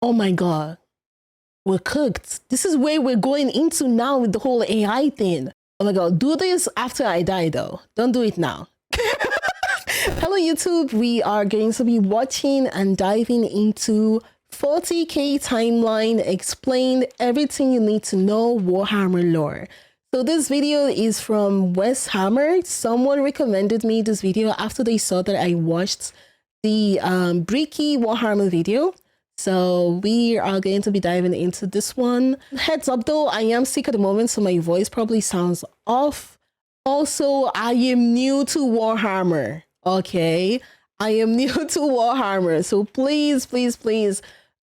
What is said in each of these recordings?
Oh my God, we're cooked. This is where we're going into now with the whole AI thing. Oh my God, do this after I die though. Don't do it now. Hello YouTube, we are going to be watching and diving into 40K timeline, explain everything you need to know Warhammer lore. So this video is from Weshammer. Someone recommended me this video after they saw that I watched the Bricky Warhammer video. So we are going to be diving into this one. Heads up though, I am sick at the moment, so my voice probably sounds off. Also, I am new to Warhammer. Okay, I am new to Warhammer, so please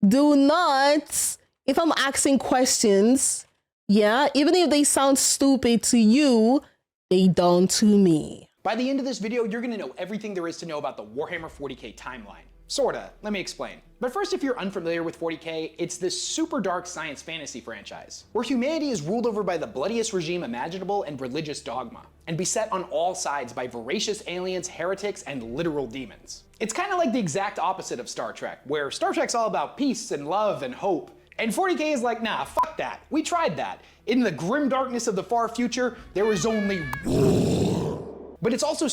do not, if I'm asking questions, yeah, even if they sound stupid to you, they don't to me. By the end of this video, you're gonna know everything there is to know about the Warhammer 40K timeline. Sorta, let me explain. But first, if you're unfamiliar with 40K, it's this super dark science fantasy franchise, where humanity is ruled over by the bloodiest regime imaginable and religious dogma, and beset on all sides by voracious aliens, heretics, and literal demons. It's kind of like the exact opposite of Star Trek, where Star Trek's all about peace and love and hope, and 40K is like, nah, fuck that, we tried that. In the grim darkness of the far future, there is only war. But it's also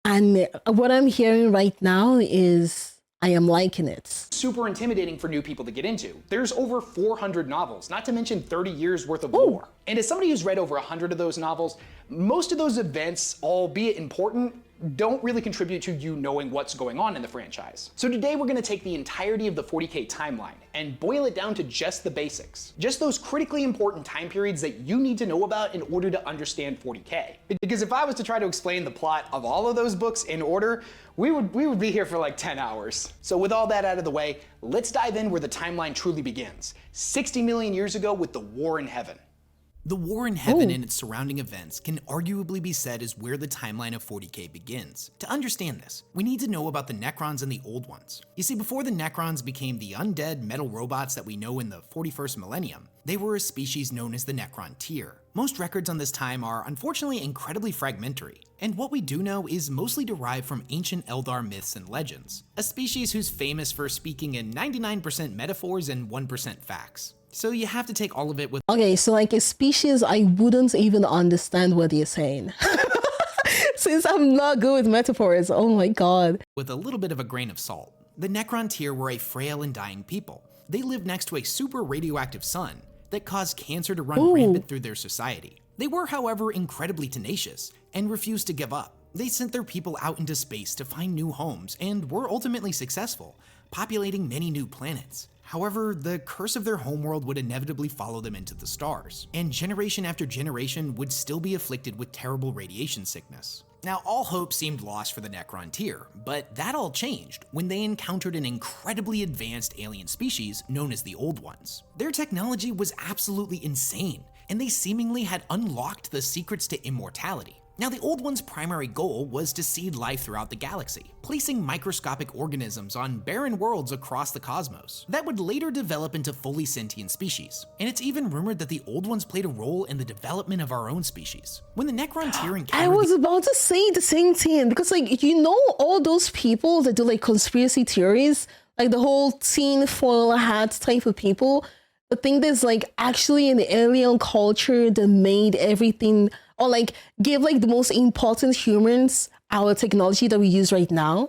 And what I'm hearing right now is I am liking it. Super intimidating for new people to get into. There's over 400 novels, not to mention 30 years worth of lore. And as somebody who's read over 100 of those novels, most of those events, albeit important, don't really contribute to you knowing what's going on in the franchise. So today we're gonna take the entirety of the 40K timeline and boil it down to just the basics. Just those critically important time periods that you need to know about in order to understand 40K. Because if I was to try to explain the plot of all of those books in order, we would be here for like 10 hours. So with all that out of the way, let's dive in where the timeline truly begins. 60 million years ago with the War in Heaven. The War in Heaven and its surrounding events can arguably be said is where the timeline of 40K begins. To understand this, we need to know about the Necrons and the Old Ones. You see, before the Necrons became the undead metal robots that we know in the 41st millennium, they were a species known as the Necron tier. Most records on this time are unfortunately incredibly fragmentary, and what we do know is mostly derived from ancient Eldar myths and legends, a species who's famous for speaking in 99% metaphors and 1% facts. So you have to take all of it with— Okay, so like a species, I wouldn't even understand what you're saying. Since I'm not good with metaphors, oh my God. with a little bit of a grain of salt. The Necron tier were a frail and dying people. They lived next to a super radioactive sun that caused cancer to run rampant through their society. They were, however, incredibly tenacious and refused to give up. They sent their people out into space to find new homes and were ultimately successful, populating many new planets. However, the curse of their homeworld would inevitably follow them into the stars, and generation after generation would still be afflicted with terrible radiation sickness. Now, all hope seemed lost for the Necron tier, but that all changed when they encountered an incredibly advanced alien species known as the Old Ones. Their technology was absolutely insane, and they seemingly had unlocked the secrets to immortality. Now, the Old Ones' primary goal was to seed life throughout the galaxy, placing microscopic organisms on barren worlds across the cosmos that would later develop into fully sentient species. And it's even rumored that the Old Ones played a role in the development of our own species. When the Necron tier encountered— I was about to say the same thing, because like, you know, all those people that do like conspiracy theories, like the whole tin foil hat type of people, I think there's like actually an alien culture that made everything, or like gave like the most important humans our technology that we use right now.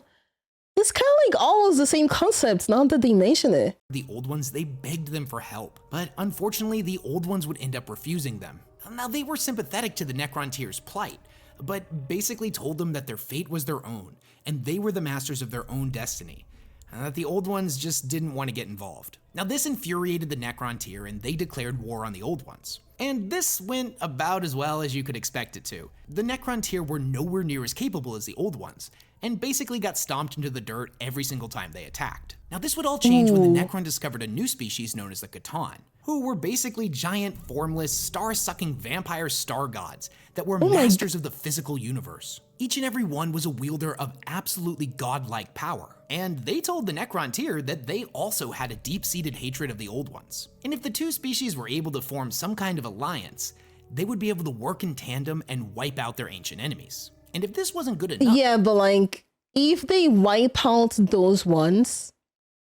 It's kind of like almost the same concept, now that they mention it. the Old Ones, they begged them for help, but unfortunately the Old Ones would end up refusing them. Now, they were sympathetic to the Necron tier's plight, but basically told them that their fate was their own, and they were the masters of their own destiny, and that the Old Ones just didn't want to get involved. Now, this infuriated the Necron tier, and they declared war on the Old Ones. And this went about as well as you could expect it to. The Necron tier were nowhere near as capable as the Old Ones, and basically got stomped into the dirt every single time they attacked. Now, this would all change when the Necron discovered a new species known as the Catan, who were basically giant, formless, star-sucking vampire star gods that were masters of the physical universe. Each and every one was a wielder of absolutely godlike power, and they told the Necron tier that they also had a deep-seated hatred of the Old Ones. And if the two species were able to form some kind of alliance, they would be able to work in tandem and wipe out their ancient enemies. And if this wasn't good enough— Yeah, but like, if they wipe out those ones,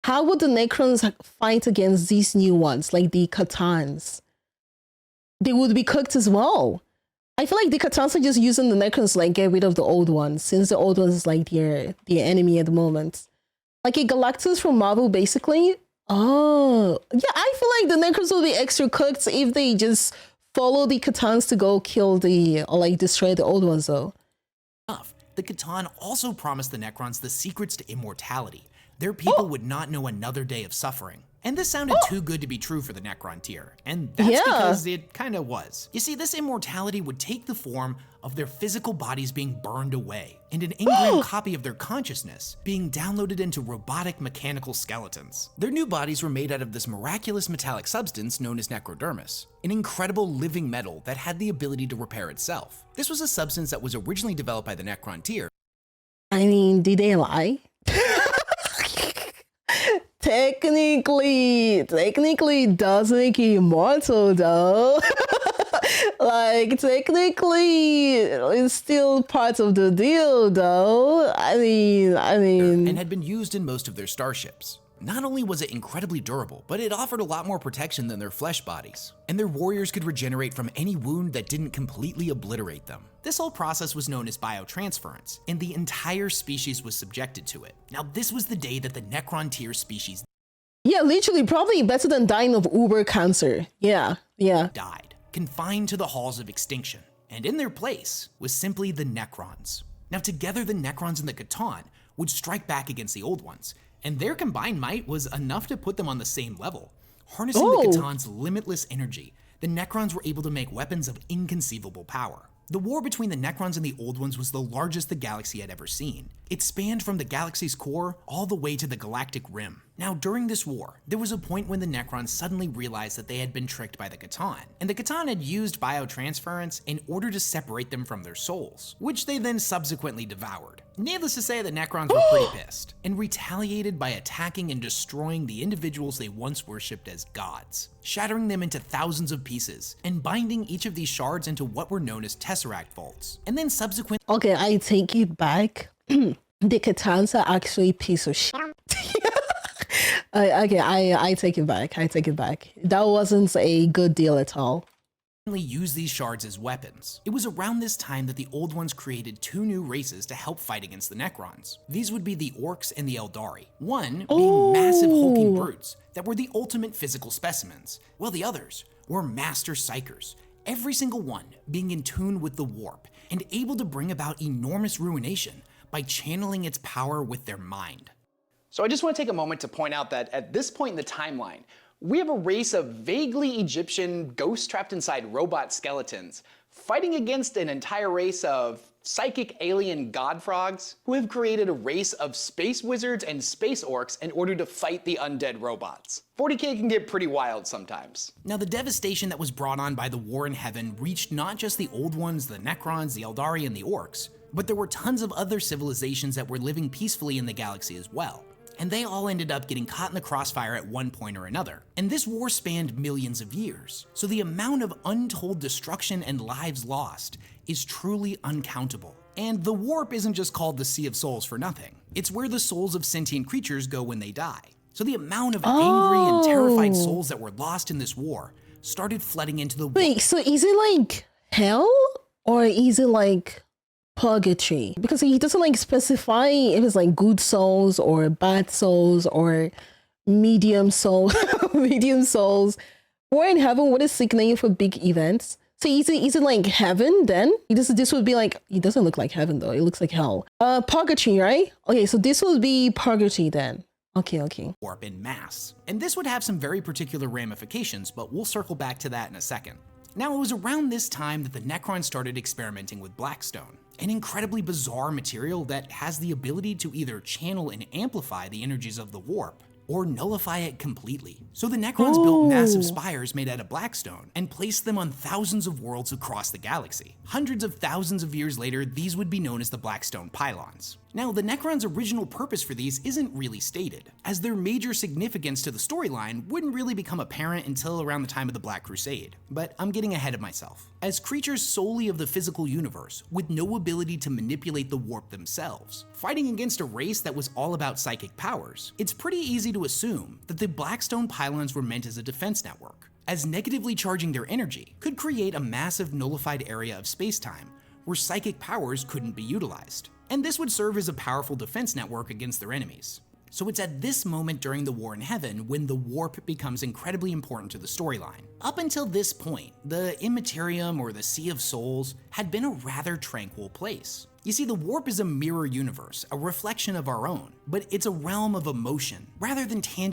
how would the Necrons fight against these new ones, like the Catans? They would be cooked as well. I feel like the Catans are just using the Necrons to like get rid of the old ones, since the old ones is like their enemy at the moment. Like a Galactus from Marvel, basically. Oh, yeah, I feel like the Necrons will be extra cooked if they just follow the Catans to go kill or like destroy the old ones, though. The Catan also promised the Necrons the secrets to immortality. Their people would not know another day of suffering. And this sounded too good to be true for the Necron tier, and that's because it kinda was. You see, this immortality would take the form of their physical bodies being burned away, and an engram copy of their consciousness being downloaded into robotic mechanical skeletons. Their new bodies were made out of this miraculous metallic substance known as necrodermis, an incredible living metal that had the ability to repair itself. This was a substance that was originally developed by the Necron tier. I mean, did they lie? Technically it does make you immortal though. Like technically it's still part of the deal though. I mean And had been used in most of their starships. Not only was it incredibly durable, but it offered a lot more protection than their flesh bodies, and their warriors could regenerate from any wound that didn't completely obliterate them. This whole process was known as biotransference, and the entire species was subjected to it. Now, this was the day that the Necron tier species literally probably better than dying of uber cancer. Yeah. died, confined to the halls of extinction, and in their place was simply the Necrons. Now, together the Necrons and the Catan would strike back against the old ones, and their combined might was enough to put them on the same level. Harnessing the Catan's limitless energy, the Necrons were able to make weapons of inconceivable power. The war between the Necrons and the Old Ones was the largest the galaxy had ever seen. It spanned from the galaxy's core all the way to the galactic rim. Now, during this war, there was a point when the Necrons suddenly realized that they had been tricked by the Catan, and the Catan had used biotransference in order to separate them from their souls, which they then subsequently devoured. Needless to say, the Necrons were pretty pissed, and retaliated by attacking and destroying the individuals they once worshipped as gods, shattering them into thousands of pieces, and binding each of these shards into what were known as Tesseract vaults, and then subsequently— Okay, I take it back. The Catans are actually a piece of shit. I take it back. I take it back. That wasn't a good deal at all. use these shards as weapons. It was around this time that the Old Ones created two new races to help fight against the Necrons. These would be the Orcs and the Eldari. One being massive hulking brutes that were the ultimate physical specimens, while the others were master psychers, every single one being in tune with the warp and able to bring about enormous ruination by channeling its power with their mind. So I just want to take a moment to point out that at this point in the timeline, we have a race of vaguely Egyptian ghosts trapped inside robot skeletons, fighting against an entire race of psychic alien god frogs who have created a race of space wizards and space orcs in order to fight the undead robots. 40K can get pretty wild sometimes. Now, the devastation that was brought on by the war in heaven reached not just the Old Ones, the Necrons, the Eldari, and the Orcs, but there were tons of other civilizations that were living peacefully in the galaxy as well. And they all ended up getting caught in the crossfire at one point or another. And this war spanned millions of years, so the amount of untold destruction and lives lost is truly uncountable. And the warp isn't just called the Sea of Souls for nothing. It's where the souls of sentient creatures go when they die. So the amount of angry and terrified souls that were lost in this war started flooding into the warp. Wait, so is it like hell or is it like purgatory? Because he doesn't like specify if it's like good souls or bad souls or medium soul medium souls. War in heaven, what is sick name for big events? So is it like heaven then? This would be like, it doesn't look like heaven though, it looks like hell. Purgatory, right? Okay, so this would be purgatory then. Okay. Warp in mass. And this would have some very particular ramifications, but we'll circle back to that in a second. Now, it was around this time that the Necrons started experimenting with Blackstone, an incredibly bizarre material that has the ability to either channel and amplify the energies of the warp, or nullify it completely. So the Necrons built massive spires made out of Blackstone and placed them on thousands of worlds across the galaxy. Hundreds of thousands of years later, these would be known as the Blackstone pylons. Now, the Necrons' original purpose for these isn't really stated, as their major significance to the storyline wouldn't really become apparent until around the time of the Black Crusade, but I'm getting ahead of myself. As creatures solely of the physical universe, with no ability to manipulate the warp themselves, fighting against a race that was all about psychic powers, it's pretty easy to assume that the Blackstone pylons were meant as a defense network, as negatively charging their energy could create a massive nullified area of space-time where psychic powers couldn't be utilized. And this would serve as a powerful defense network against their enemies. So it's at this moment during the War in Heaven when the warp becomes incredibly important to the storyline. Up until this point, the Immaterium or the Sea of Souls had been a rather tranquil place. You see, the warp is a mirror universe, a reflection of our own, but it's a realm of emotion rather than tangible.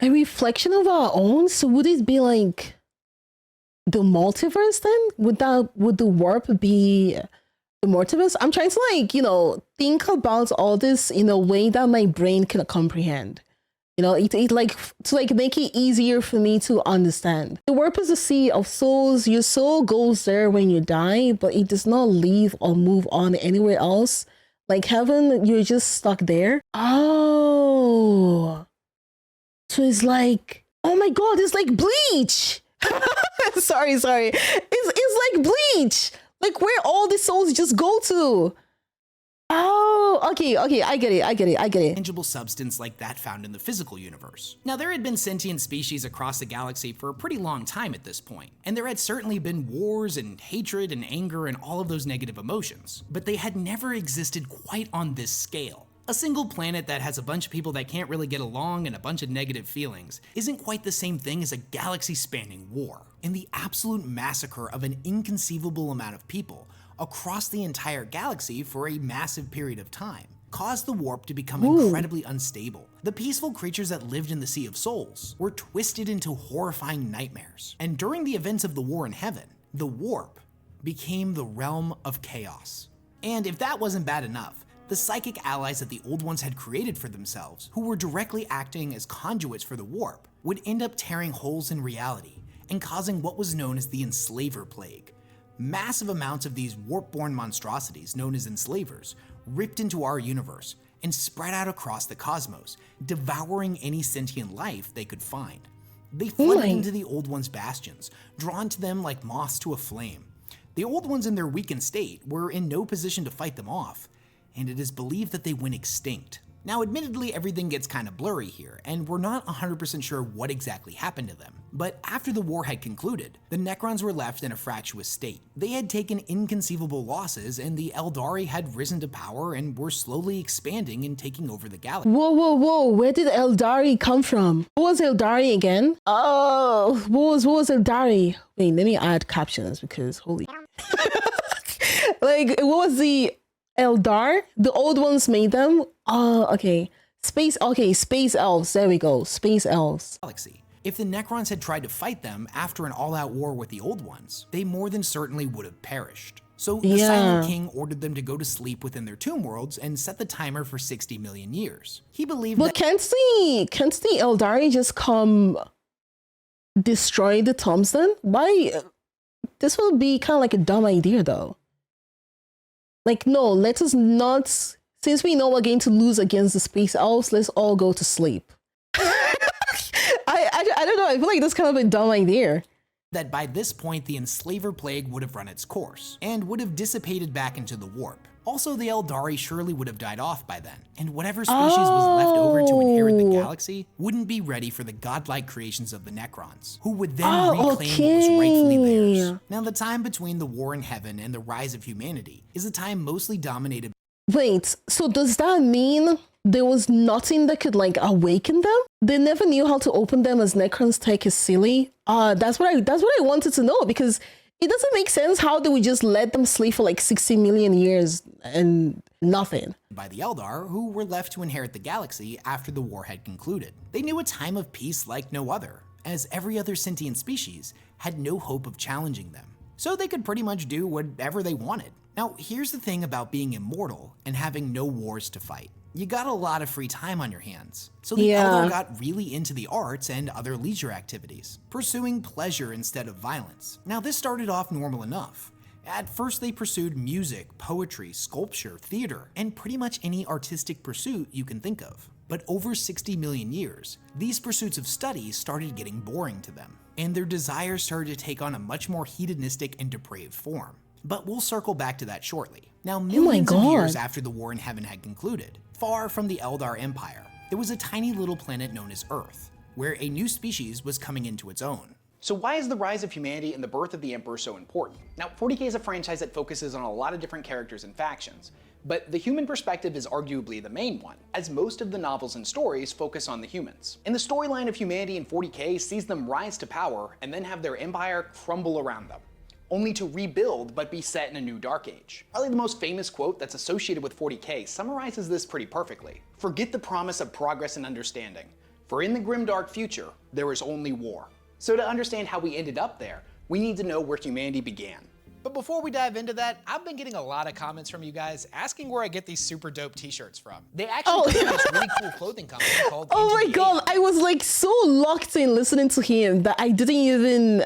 A reflection of our own? So would it be like the multiverse then? Would the warp be the multiverse? I'm trying to think about all this in a way that my brain can comprehend. It like to make it easier for me to understand. The warp is a sea of souls. Your soul goes there when you die, but it does not leave or move on anywhere else. Like heaven, you're just stuck there. Oh, so it's like, oh my god, it's like Bleach. sorry, it's like Bleach. Like where all the souls just go to. Oh, okay, I get it. Tangible substance like that found in the physical universe. Now, there had been sentient species across the galaxy for a pretty long time at this point, and there had certainly been wars and hatred and anger and all of those negative emotions, but they had never existed quite on this scale. A single planet that has a bunch of people that can't really get along and a bunch of negative feelings isn't quite the same thing as a galaxy-spanning war, and the absolute massacre of an inconceivable amount of people across the entire galaxy for a massive period of time caused the warp to become incredibly unstable. The peaceful creatures that lived in the Sea of Souls were twisted into horrifying nightmares, and during the events of the War in Heaven, the warp became the realm of chaos. And if that wasn't bad enough, the psychic allies that the Old Ones had created for themselves, who were directly acting as conduits for the warp, would end up tearing holes in reality and causing what was known as the Enslaver Plague. Massive amounts of these warp-born monstrosities, known as enslavers, ripped into our universe and spread out across the cosmos, devouring any sentient life they could find. They flooded into the Old Ones' bastions, drawn to them like moths to a flame. The Old Ones in their weakened state were in no position to fight them off, and it is believed that they went extinct. Now, admittedly, everything gets kind of blurry here, and we're not 100% sure what exactly happened to them. But after the war had concluded, the Necrons were left in a fractious state. They had taken inconceivable losses, and the Eldari had risen to power and were slowly expanding and taking over the galaxy. Whoa, where did Eldari come from? Who was Eldari again? Oh, what was Eldari? Wait, let me add captions because holy like, what was the Eldar? The Old Ones made them? Oh, okay. Space elves. There we go. Space elves. Galaxy. If the Necrons had tried to fight them after an all-out war with the Old Ones, they more than certainly would have perished. So the Silent King ordered them to go to sleep within their tomb worlds and set the timer for 60 million years. He believed but can't the Eldari just come destroy the tombs then? Why? This will be kind of like a dumb idea though. Like, no, let us not, since we know we're going to lose against the space elves, let's all go to sleep. I don't know, I feel like that's kind of a dumb idea. That by this point, the Enslaver Plague would have run its course, and would have dissipated back into the warp. Also, the Eldari surely would have died off by then, and whatever species was left over to inherit the galaxy wouldn't be ready for the godlike creations of the Necrons, who would then reclaim what was rightfully theirs. Now, the time between the War in Heaven and the rise of humanity is a time mostly dominated. Wait, so does that mean there was nothing that could like awaken them? They never knew how to open them as Necrons take is silly. That's what I wanted to know, because it doesn't make sense how they would just let them sleep for like 60 million years and nothing. By the Eldar, who were left to inherit the galaxy after the war had concluded. They knew a time of peace like no other, as every other sentient species had no hope of challenging them. So they could pretty much do whatever they wanted. Now, here's the thing about being immortal and having no wars to fight. You got a lot of free time on your hands. So the Eldar got really into the arts and other leisure activities, pursuing pleasure instead of violence. Now, this started off normal enough, At first they pursued music, poetry, sculpture, theater, and pretty much any artistic pursuit you can think of. But over 60 million years, these pursuits of study started getting boring to them, and their desires started to take on a much more hedonistic and depraved form. But we'll circle back to that shortly. Now, millions of years after the War in Heaven had concluded, far from the Eldar Empire, there was a tiny little planet known as Earth, where a new species was coming into its own. So why is the rise of humanity and the birth of the Emperor so important? Now, 40K is a franchise that focuses on a lot of different characters and factions, but the human perspective is arguably the main one, as most of the novels and stories focus on the humans. And the storyline of humanity in 40K sees them rise to power and then have their empire crumble around them, only to rebuild but be set in a new dark age. Probably the most famous quote that's associated with 40K summarizes this pretty perfectly. "Forget the promise of progress and understanding, for in the grimdark future, there is only war." So to understand how we ended up there, we need to know where humanity began. But before we dive into that, I've been getting a lot of comments from you guys asking where I get these super dope t-shirts from. They actually come from this really cool clothing company called Oh my god, I was like so locked in listening to him that I didn't even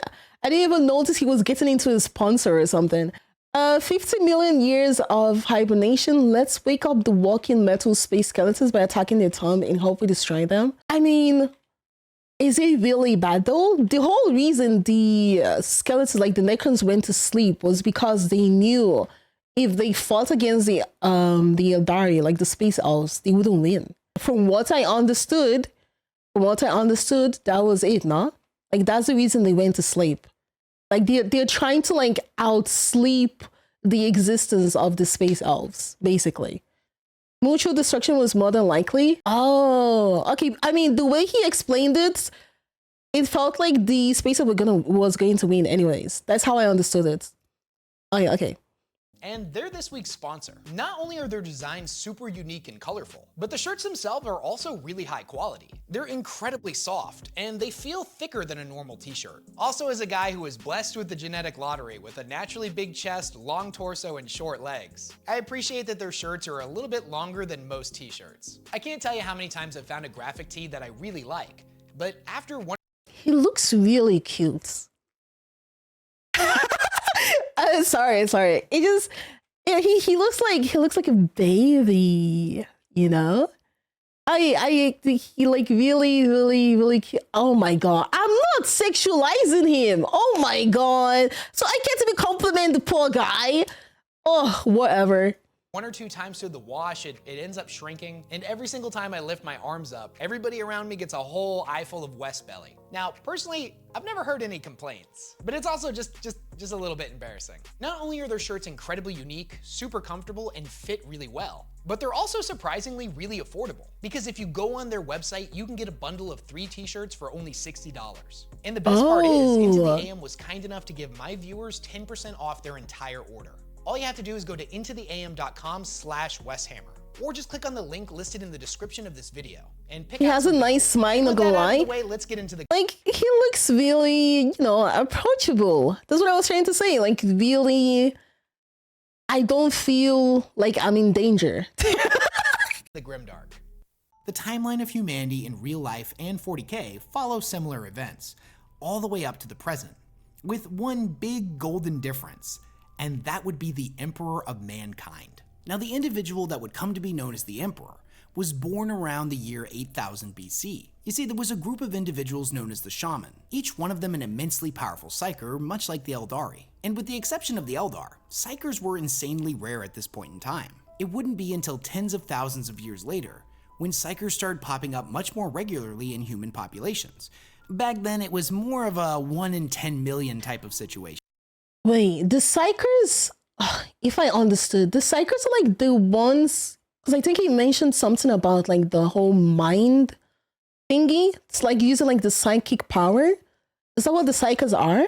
notice he was getting into his sponsor or something. 50 million years of hibernation. Let's wake up the walking metal space skeletons by attacking their tomb and hope we destroy them. I mean, is it really bad though? The whole reason the skeletons, like the Necrons, went to sleep was because they knew if they fought against the Eldari, like the space elves, they wouldn't win. From what I understood, that was it, no? Like that's the reason they went to sleep. Like they're trying to like outsleep the existence of the space elves, basically. Mutual destruction was more than likely. Oh, okay. I mean, the way he explained it, it felt like the space elf was going to win anyways. That's how I understood it. Oh yeah, okay. And they're this week's sponsor. Not only are their designs super unique and colorful, but the shirts themselves are also really high quality. They're incredibly soft, and they feel thicker than a normal t-shirt. Also, as a guy who is blessed with the genetic lottery with a naturally big chest, long torso, and short legs, I appreciate that their shirts are a little bit longer than most t-shirts. I can't tell you how many times I've found a graphic tee that I really like, but after one— He looks really cute. Sorry. It just, yeah, he looks like a baby, you know. He like really cute. Oh my god, I'm not sexualizing him. Oh my god, so I can't even compliment the poor guy. Oh, whatever. 1 or 2 times through the wash, it ends up shrinking, and every single time I lift my arms up, everybody around me gets a whole eye full of West belly. Now, personally, I've never heard any complaints, but it's also just a little bit embarrassing. Not only are their shirts incredibly unique, super comfortable, and fit really well, but they're also surprisingly really affordable. Because if you go on their website, you can get a bundle of 3 t-shirts for only $60. And the best part is, Into the AM was kind enough to give my viewers 10% off their entire order. All you have to do is go to intotheam.com/Weshammer, or just click on the link listed in the description of this video and pick. He has a nice smile, not gonna lie. Let's get into the— like, he looks really, you know, approachable. That's what I was trying to say. Like, really, I don't feel like I'm in danger. the Grimdark. The timeline of humanity in real life and 40K follow similar events, all the way up to the present, with one big golden difference, and that would be the Emperor of Mankind. Now, the individual that would come to be known as the Emperor was born around the year 8000 BC. You see, there was a group of individuals known as the Shaman, each one of them an immensely powerful psyker, much like the Eldari. And with the exception of the Eldar, psykers were insanely rare at this point in time. It wouldn't be until tens of thousands of years later when psykers started popping up much more regularly in human populations. Back then, it was more of a 1 in 10 million type of situation. Wait, the psykers, if I understood, the psykers are like the ones, because I think he mentioned something about like the whole mind thingy. It's like using like the psychic power. Is that what the psykers are?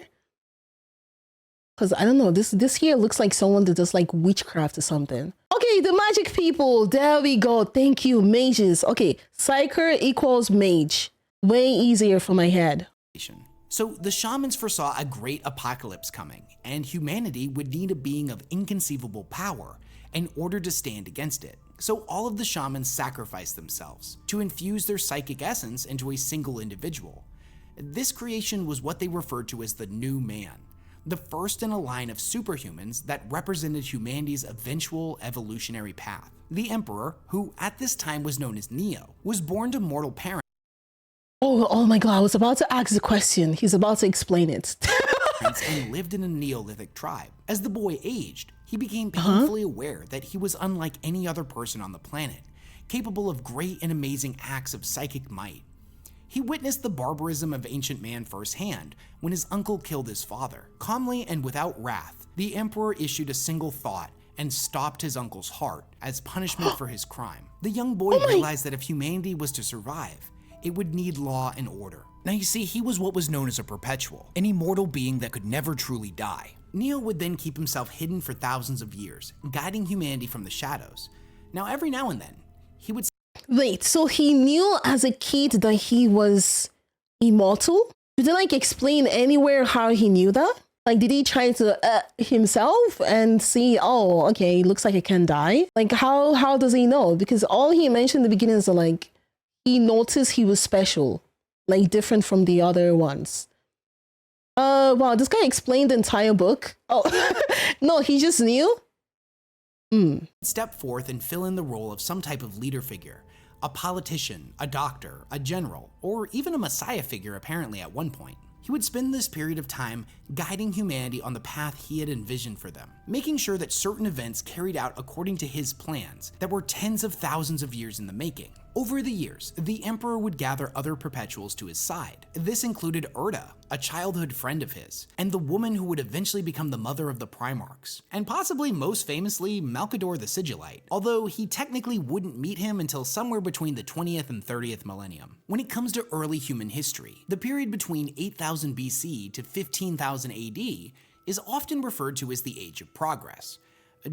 Because I don't know, this here looks like someone that does like witchcraft or something. Okay, the magic people, there we go. Thank you, mages. Okay, psyker equals mage. Way easier for my head. So the shamans foresaw a great apocalypse coming, and humanity would need a being of inconceivable power in order to stand against it. So all of the shamans sacrificed themselves to infuse their psychic essence into a single individual. This creation was what they referred to as the new man. the first in a line of superhumans that represented humanity's eventual evolutionary path. The Emperor, who at this time was known as Neo, was born to mortal parents Oh my God, I was about to ask the question. He's about to explain it. and lived in a Neolithic tribe. As the boy aged, he became painfully aware that he was unlike any other person on the planet, capable of great and amazing acts of psychic might. He witnessed the barbarism of ancient man firsthand when his uncle killed his father. Calmly and without wrath, the Emperor issued a single thought and stopped his uncle's heart as punishment for his crime. The young boy realized that if humanity was to survive, it would need law and order. Now you see, he was what was known as a perpetual, an immortal being that could never truly die. Neo would then keep himself hidden for thousands of years, guiding humanity from the shadows. Now every now and then, he would— Wait, so he knew as a kid that he was immortal? Did they like explain anywhere how he knew that? Like, did he try to himself and see, oh, okay, looks like I can die? Like, how does he know? Because all he mentioned in the beginning is like, he noticed he was special, like different from the other ones. Wow, this guy explained the entire book. Oh, no, he just knew? step forth and fill in the role of some type of leader figure, a politician, a doctor, a general, or even a messiah figure apparently at one point. He would spend this period of time guiding humanity on the path he had envisioned for them, making sure that certain events carried out according to his plans that were tens of thousands of years in the making. Over the years, the Emperor would gather other perpetuals to his side. This included Erda, a childhood friend of his, and the woman who would eventually become the mother of the Primarchs, and possibly most famously, Malkador the Sigillite, although he technically wouldn't meet him until somewhere between the 20th and 30th millennium. When it comes to early human history, the period between 8000 BC to 15,000 AD is often referred to as the Age of Progress.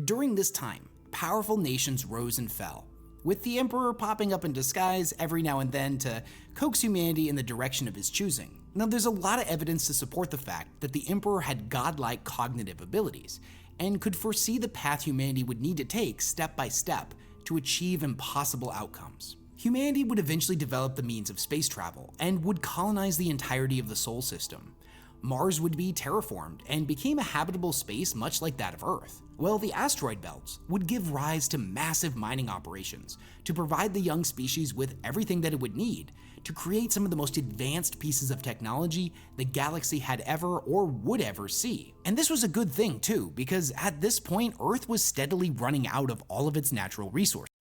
During this time, powerful nations rose and fell, with the Emperor popping up in disguise every now and then to coax humanity in the direction of his choosing. Now, there's a lot of evidence to support the fact that the Emperor had godlike cognitive abilities and could foresee the path humanity would need to take step by step to achieve impossible outcomes. Humanity would eventually develop the means of space travel and would colonize the entirety of the Sol system. Mars would be terraformed and became a habitable space much like that of Earth. Well, the asteroid belts would give rise to massive mining operations to provide the young species with everything that it would need to create some of the most advanced pieces of technology the galaxy had ever or would ever see. And this was a good thing too, because at this point, Earth was steadily running out of all of its natural resources.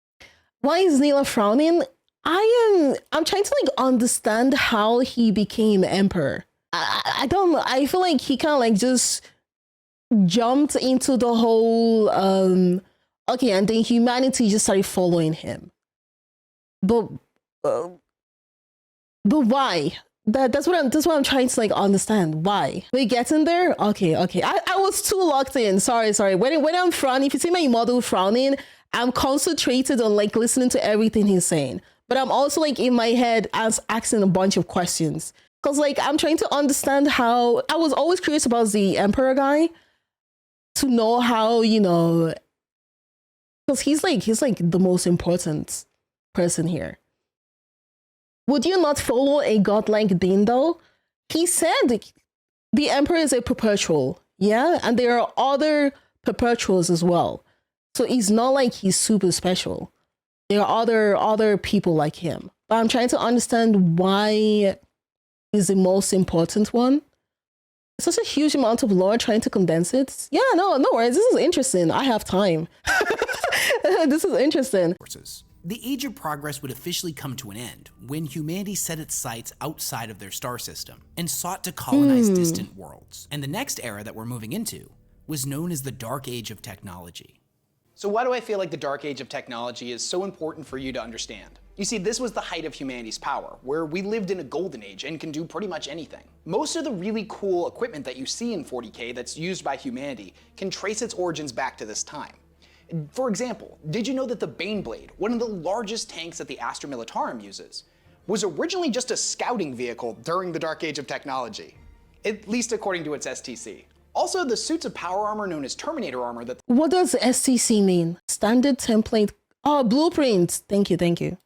Why is Neela frowning? I'm trying to like understand how he became emperor. I don't know. I feel like he kind of like just jumped into the whole okay, and then humanity just started following him. But why? That's what I'm trying to like understand. Why? We getting there? Okay. I was too locked in. Sorry. When I'm frowning, if you see my model frowning, I'm concentrated on like listening to everything he's saying. But I'm also like in my head asking a bunch of questions. Because like I'm trying to understand how I was always curious about the Emperor guy to know how, you know, because he's like the most important person here. Would you not follow a godlike being though? He said the Emperor is a perpetual, yeah? And there are other perpetuals as well. So it's not like he's super special. There are other people like him. But I'm trying to understand why is the most important one. It's such a huge amount of lore, trying to condense it. Yeah, no worries. This is interesting. I have time. This is interesting. The Age of Progress would officially come to an end when humanity set its sights outside of their star system and sought to colonize distant worlds. And the next era that we're moving into was known as the Dark Age of Technology. So why do I feel like the Dark Age of technology is so important for you to understand? You see, this was the height of humanity's power, where we lived in a golden age and can do pretty much anything. Most of the really cool equipment that you see in 40K that's used by humanity can trace its origins back to this time. For example, did you know that the Baneblade, one of the largest tanks that the Astra Militarum uses, was originally just a scouting vehicle during the Dark Age of technology? At least according to its STC. Also, the suits of power armor known as Terminator armor that— What does STC mean? Standard template. Oh, blueprint. Thank you.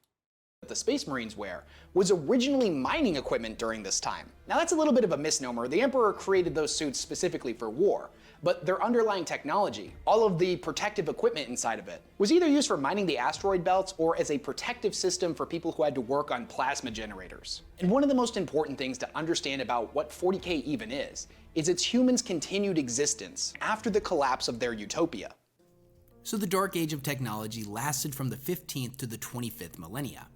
the Space Marines wear was originally mining equipment during this time. Now that's a little bit of a misnomer. The Emperor created those suits specifically for war, but their underlying technology, all of the protective equipment inside of it, was either used for mining the asteroid belts or as a protective system for people who had to work on plasma generators. And one of the most important things to understand about what 40K even is its humans' continued existence after the collapse of their utopia. So the Dark Age of technology lasted from the 15th to the 25th millennia.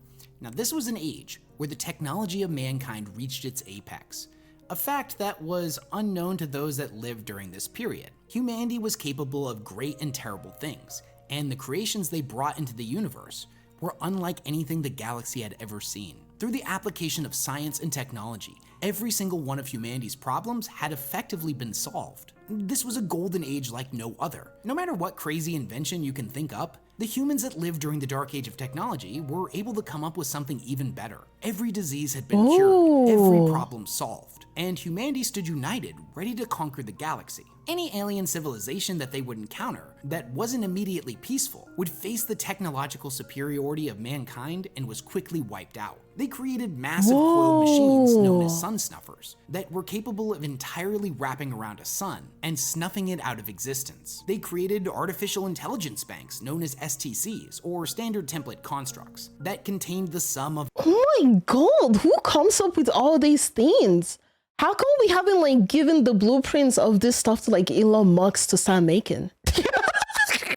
Now this was an age where the technology of mankind reached its apex, a fact that was unknown to those that lived during this period. Humanity was capable of great and terrible things, and the creations they brought into the universe were unlike anything the galaxy had ever seen. Through the application of science and technology, every single one of humanity's problems had effectively been solved. This was a golden age like no other. No matter what crazy invention you can think up, the humans that lived during the Dark Age of technology were able to come up with something even better. Every disease had been cured, every problem solved, and humanity stood united, ready to conquer the galaxy. Any alien civilization that they would encounter that wasn't immediately peaceful would face the technological superiority of mankind and was quickly wiped out. They created massive coiled machines known as sun snuffers that were capable of entirely wrapping around a sun and snuffing it out of existence. They created artificial intelligence banks known as STCs, or standard template constructs, that contained the sum of— Oh my god, who comes up with all these things? How come we haven't like given the blueprints of this stuff to like Elon Musk to start making?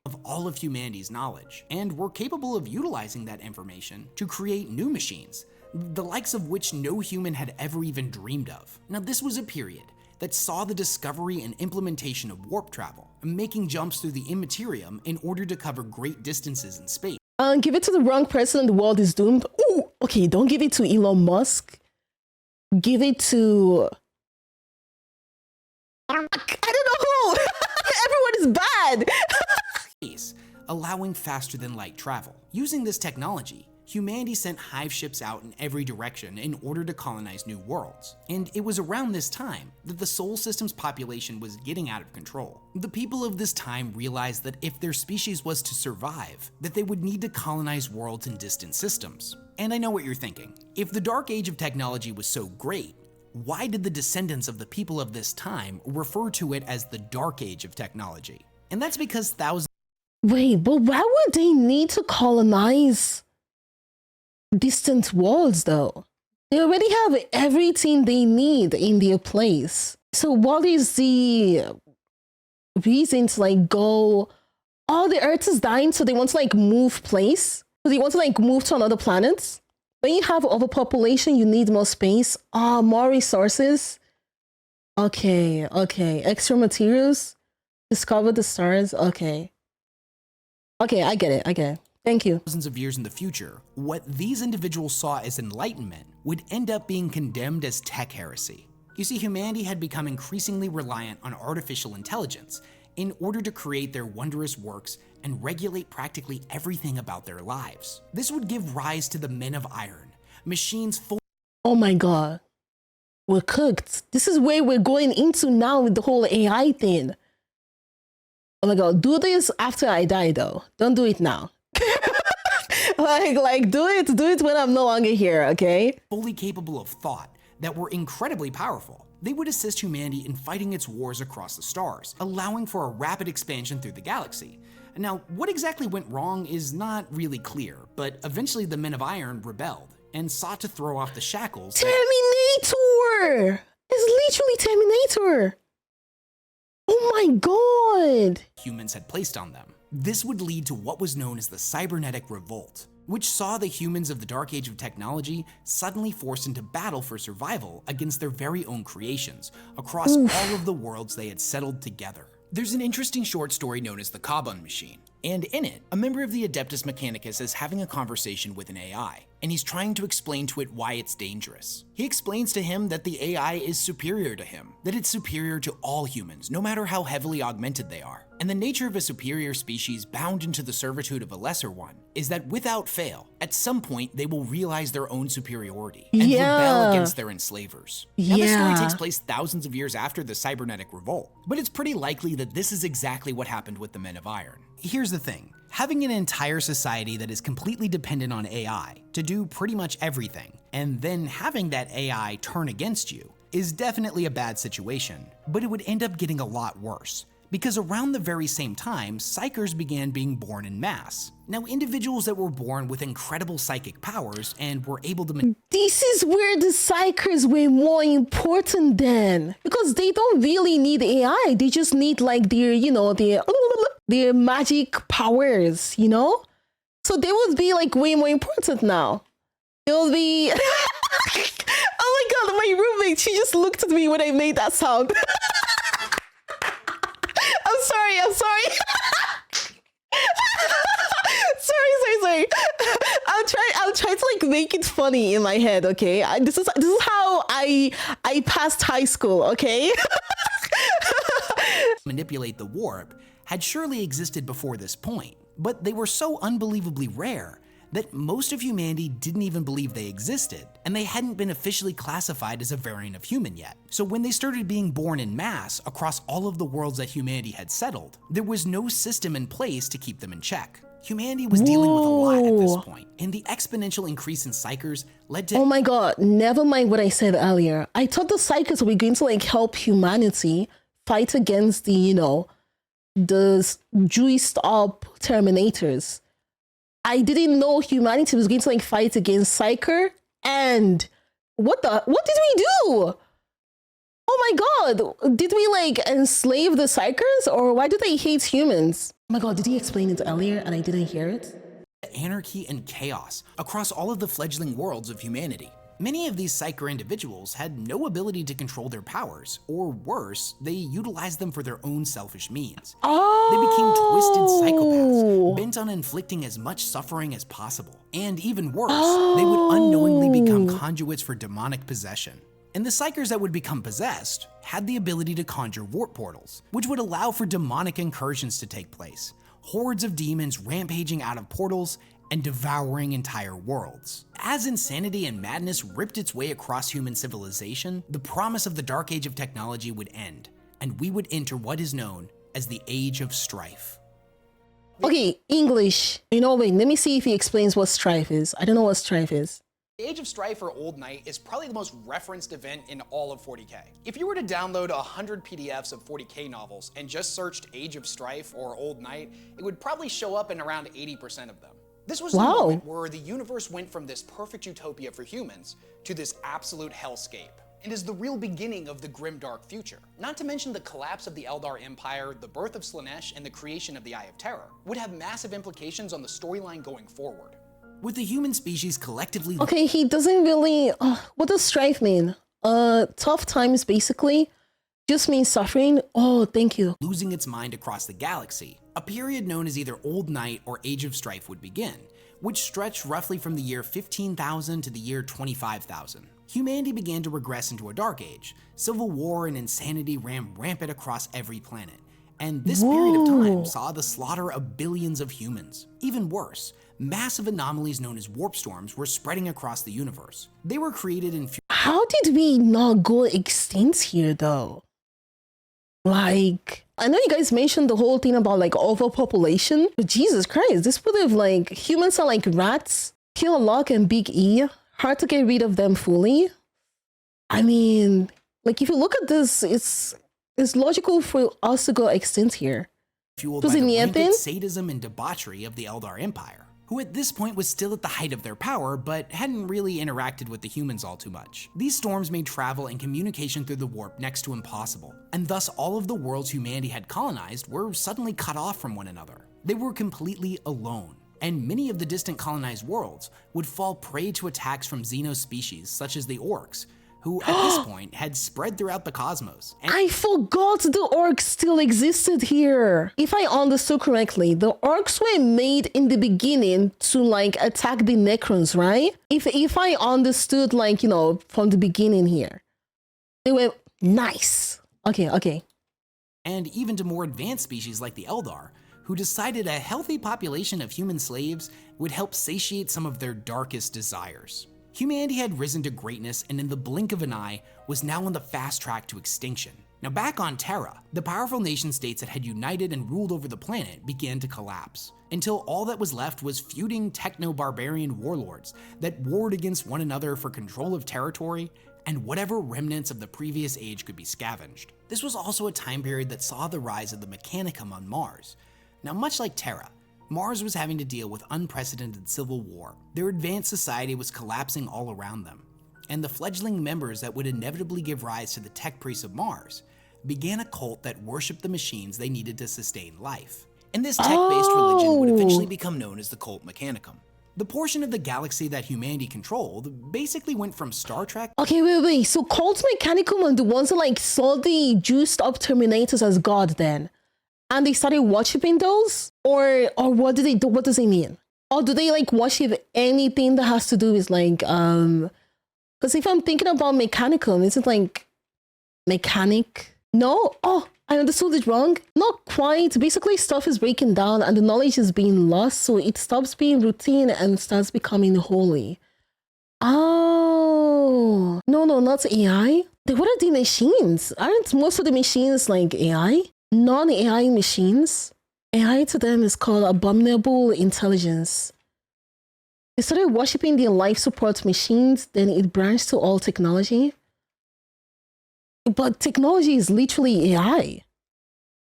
of all of humanity's knowledge, and were capable of utilizing that information to create new machines, the likes of which no human had ever even dreamed of. Now this was a period that saw the discovery and implementation of warp travel, making jumps through the immaterium in order to cover great distances in space. Give it to the wrong person, the world is doomed. Ooh, okay, don't give it to Elon Musk. Give it to— I don't know who. Everyone is bad. Space, allowing faster than light travel. Using this technology, humanity sent hive ships out in every direction in order to colonize new worlds. And it was around this time that the Sol System's population was getting out of control. The people of this time realized that if their species was to survive, that they would need to colonize worlds in distant systems. And I know what you're thinking. If the Dark Age of technology was so great, why did the descendants of the people of this time refer to it as the Dark Age of technology? And that's because thousands— Wait, but why would they need to colonize distant worlds though? They already have everything they need in their place. So what is the reason to like go— oh, the Earth is dying, so they want to like move place? So they want to like move to another planet? When you have overpopulation, you need more space. More resources. Okay, extra materials. Discover the stars. Okay, I get it. Thank you. Thousands of years in the future, what these individuals saw as enlightenment would end up being condemned as tech heresy. You see, humanity had become increasingly reliant on artificial intelligence in order to create their wondrous works and regulate practically everything about their lives. This would give rise to the Men of Iron, machines full— Oh my god, we're cooked. This is where we're going into now with the whole AI thing. Oh my god, do this after I die though. Don't do it now. like do it when I'm no longer here, okay? fully capable of thought that were incredibly powerful. They would assist humanity in fighting its wars across the stars, allowing for a rapid expansion through the galaxy. Now, what exactly went wrong is not really clear, but eventually the Men of Iron rebelled and sought to throw off the shackles— Terminator! It's literally Terminator! Oh my god! humans had placed on them. This would lead to what was known as the Cybernetic Revolt, which saw the humans of the Dark Age of technology suddenly forced into battle for survival against their very own creations across all of the worlds they had settled together. There's an interesting short story known as the Kaban Machine, and in it, a member of the Adeptus Mechanicus is having a conversation with an AI, and he's trying to explain to it why it's dangerous. He explains to him that the AI is superior to him, that it's superior to all humans, no matter how heavily augmented they are. And the nature of a superior species bound into the servitude of a lesser one is that without fail, at some point they will realize their own superiority and rebel against their enslavers. Now this story takes place thousands of years after the Cybernetic Revolt, but it's pretty likely that this is exactly what happened with the Men of Iron. Here's the thing. Having an entire society that is completely dependent on AI to do pretty much everything, and then having that AI turn against you, is definitely a bad situation, but it would end up getting a lot worse. Because around the very same time, psychers began being born in mass. Now, individuals that were born with incredible psychic powers and were able to This is where the psychers were more important then. Because they don't really need AI. They just need like their, their magic powers, you know? So they would be like way more important now. It will be... Oh my God, my roommate, she just looked at me when I made that sound. I'm sorry. sorry. I'll try to like make it funny in my head, okay? This is how I passed high school, okay? manipulate the warp had surely existed before this point, but they were so unbelievably rare that most of humanity didn't even believe they existed, and they hadn't been officially classified as a variant of human yet. So when they started being born in mass across all of the worlds that humanity had settled, there was no system in place to keep them in check. Humanity was dealing with a lot at this point, and the exponential increase in psychers led to— Oh my God, never mind what I said earlier. I thought the psychers were going to like help humanity fight against the, the juiced up Terminators. I didn't know humanity was going to like fight against psyker. And what did we do? Oh my God, did we like enslave the psychers, or why do they hate humans? Oh my God, did he explain it earlier and I didn't hear it? Anarchy and chaos across all of the fledgling worlds of humanity. Many of these psyker individuals had no ability to control their powers, or worse, they utilized them for their own selfish means. They became twisted psychopaths, bent on inflicting as much suffering as possible. And even worse, they would unknowingly become conduits for demonic possession. And the psychers that would become possessed had the ability to conjure warp portals, which would allow for demonic incursions to take place. Hordes of demons rampaging out of portals and devouring entire worlds. As insanity and madness ripped its way across human civilization, the promise of the dark age of technology would end, and we would enter what is known as the Age of Strife. Okay, English. Wait, let me see if he explains what strife is. I don't know what strife is. The Age of Strife or Old Night is probably the most referenced event in all of 40K. If you were to download 100 PDFs of 40K novels and just searched Age of Strife or Old Night, it would probably show up in around 80% of them. This was the moment where the universe went from this perfect utopia for humans to this absolute hellscape, and is the real beginning of the grim dark future. Not to mention the collapse of the Eldar Empire, the birth of Slaanesh, and the creation of the Eye of Terror would have massive implications on the storyline going forward. With the human species collectively— Okay, he doesn't really... what does strife mean? Tough times, basically. Just means suffering? Oh, thank you. Losing its mind across the galaxy, a period known as either Old Night or Age of Strife would begin, which stretched roughly from the year 15,000 to the year 25,000. Humanity began to regress into a dark age. Civil war and insanity ran rampant across every planet, and this period of time saw the slaughter of billions of humans. Even worse, massive anomalies known as warp storms were spreading across the universe. They were created in— How did we not go extinct here, though? Like, I know you guys mentioned the whole thing about like overpopulation, but Jesus Christ, this would have like, humans are like rats, pure luck and big E, hard to get rid of them fully. I mean, like if you look at this, it's logical for us to go extinct here. Fueled by the rampant sadism and debauchery of the Eldar Empire, who at this point was still at the height of their power, but hadn't really interacted with the humans all too much. These storms made travel and communication through the warp next to impossible, and thus all of the worlds humanity had colonized were suddenly cut off from one another. They were completely alone, and many of the distant colonized worlds would fall prey to attacks from Xenos species such as the orcs, who at this point had spread throughout the cosmos. I forgot the orcs still existed here. If I understood correctly, the orcs were made in the beginning to like attack the Necrons, right? If I understood like, from the beginning here, they were nice. Okay. And even to more advanced species like the Eldar, who decided a healthy population of human slaves would help satiate some of their darkest desires. Humanity had risen to greatness and in the blink of an eye was now on the fast track to extinction. Now back on Terra, the powerful nation states that had united and ruled over the planet began to collapse, until all that was left was feuding techno-barbarian warlords that warred against one another for control of territory and whatever remnants of the previous age could be scavenged. This was also a time period that saw the rise of the Mechanicum on Mars. Now much like Terra, Mars was having to deal with unprecedented civil war. Their advanced society was collapsing all around them, and the fledgling members that would inevitably give rise to the tech priests of Mars began a cult that worshipped the machines they needed to sustain life. And this tech-based religion would eventually become known as the Cult Mechanicum. The portion of the galaxy that humanity controlled basically went from Star Trek— Okay, wait. So Cult Mechanicum are the ones that like saw the juiced up Terminators as God then? And they started worshipping those? Or what do they do? What does it mean? Or do they like worship anything that has to do with like, because if I'm thinking about Mechanicum, is it like mechanic? No? Oh, I understood it wrong. Not quite. Basically, stuff is breaking down and the knowledge is being lost, so it stops being routine and starts becoming holy. Oh, no, not AI. Then what are the machines? Aren't most of the machines like AI? Non-AI machines? AI to them is called abominable intelligence. They started worshipping their life support machines, then it branched to all technology. But technology is literally AI.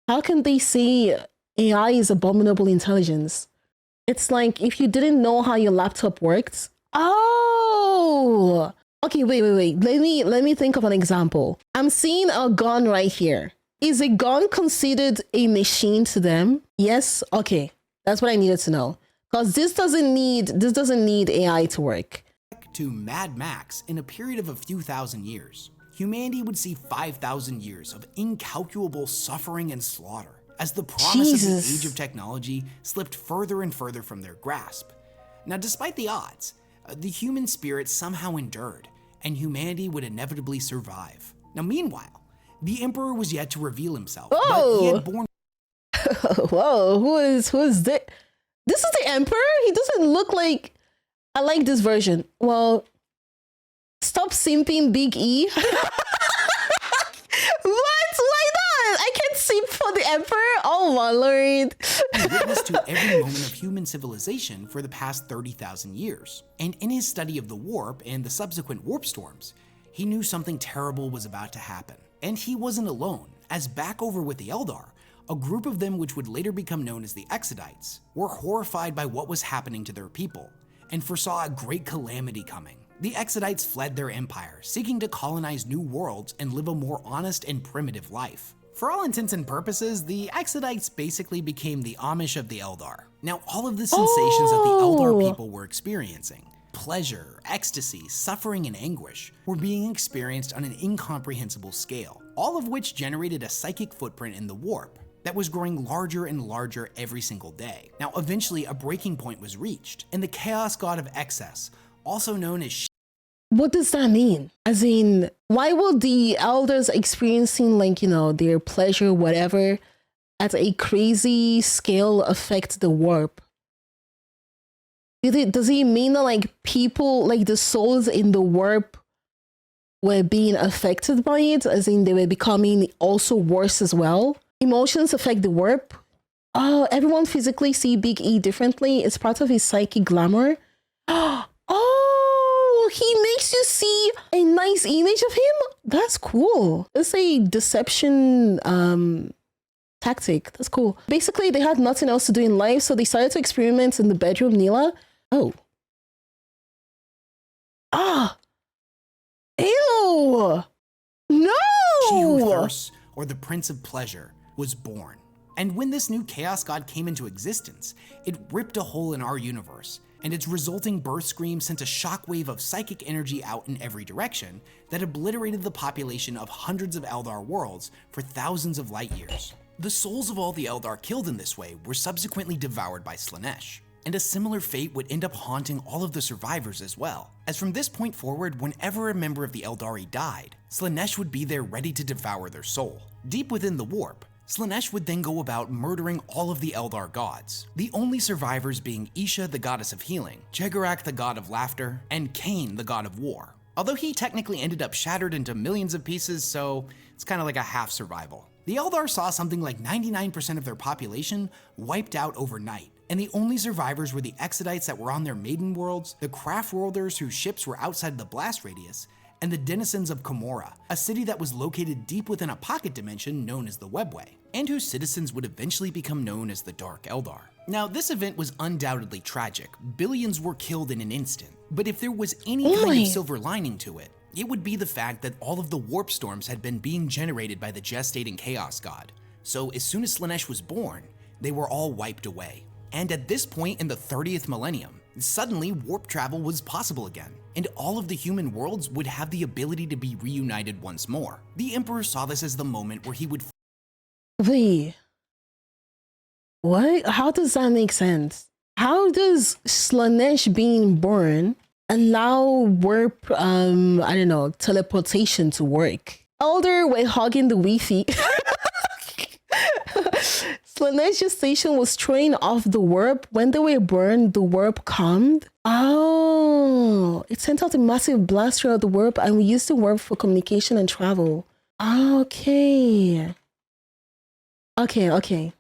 How can they say AI is abominable intelligence? It's like if you didn't know how your laptop worked. Oh, okay, wait. Let me think of an example. I'm seeing a gun right here. Is a gun considered a machine to them? Yes. Okay, that's what I needed to know. Because this doesn't need AI to work. to Mad Max in a period of a few thousand years. Humanity would see 5,000 years of incalculable suffering and slaughter as the promise of the age of technology slipped further and further from their grasp. Now, despite the odds, the human spirit somehow endured, and humanity would inevitably survive. Now, meanwhile, the Emperor was yet to reveal himself, but he had borne— Whoa, who is this? This is the Emperor? He doesn't look like— I like this version. Well, stop simping Big E. What? Why not? I can't simp for the Emperor? Oh my lord. witness to every moment of human civilization for the past 30,000 years. And in his study of the warp and the subsequent warp storms, he knew something terrible was about to happen. And he wasn't alone, as back over with the Eldar, a group of them which would later become known as the Exodites, were horrified by what was happening to their people, and foresaw a great calamity coming. The Exodites fled their empire, seeking to colonize new worlds and live a more honest and primitive life. For all intents and purposes, the Exodites basically became the Amish of the Eldar. Now, all of the sensations that the Eldar people were experiencing— pleasure, ecstasy, suffering, and anguish— were being experienced on an incomprehensible scale, all of which generated a psychic footprint in the warp that was growing larger and larger every single day. Now, eventually, a breaking point was reached, and the chaos god of excess, also known as— What does that mean? As in, why will the elders experiencing, like, you know, their pleasure, whatever, at a crazy scale affect the warp? Does it mean that, like, people, like the souls in the warp were being affected by it? As in, they were becoming also worse as well? Emotions affect the warp? Oh, everyone physically see Big E differently. It's part of his psychic glamour. Oh, he makes you see a nice image of him? That's cool. It's a deception tactic. That's cool. Basically, they had nothing else to do in life, so they started to experiment in the bedroom, Neela. Oh. Ah. Ew. No. She Who Thirsts, or the Prince of Pleasure, was born. And when this new chaos god came into existence, it ripped a hole in our universe, and its resulting birth scream sent a shockwave of psychic energy out in every direction that obliterated the population of hundreds of Eldar worlds for thousands of light years. The souls of all the Eldar killed in this way were subsequently devoured by Slaanesh, and a similar fate would end up haunting all of the survivors as well, as from this point forward, whenever a member of the Eldari died, Slaanesh would be there ready to devour their soul. Deep within the warp, Slaanesh would then go about murdering all of the Eldar gods, the only survivors being Isha, the goddess of healing, Jegarak, the god of laughter, and Cain, the god of war. although he technically ended up shattered into millions of pieces, so it's kind of like a half survival. The Eldar saw something like 99% of their population wiped out overnight, and the only survivors were the Exodites that were on their maiden worlds, the craft worlders whose ships were outside the blast radius, and the denizens of Komorra, a city that was located deep within a pocket dimension known as the Webway, and whose citizens would eventually become known as the Dark Eldar. Now, this event was undoubtedly tragic. Billions were killed in an instant, but if there was any kind of silver lining to it, it would be the fact that all of the warp storms had been being generated by the gestating Chaos God. So as soon as Slaanesh was born, they were all wiped away. And at this point in the 30th millennium, suddenly warp travel was possible again, and all of the human worlds would have the ability to be reunited once more. The Emperor saw this as the moment where he would— Wait. What? How does that make sense? How does Slaanesh being born allow warp, I don't know, teleportation to work? Elder were hogging the Wi-Fi. Slaanesh gestation was throwing off the warp. When they were born, the warp calmed. Oh, it sent out a massive blast throughout the warp, and we used the warp for communication and travel. Okay. Okay.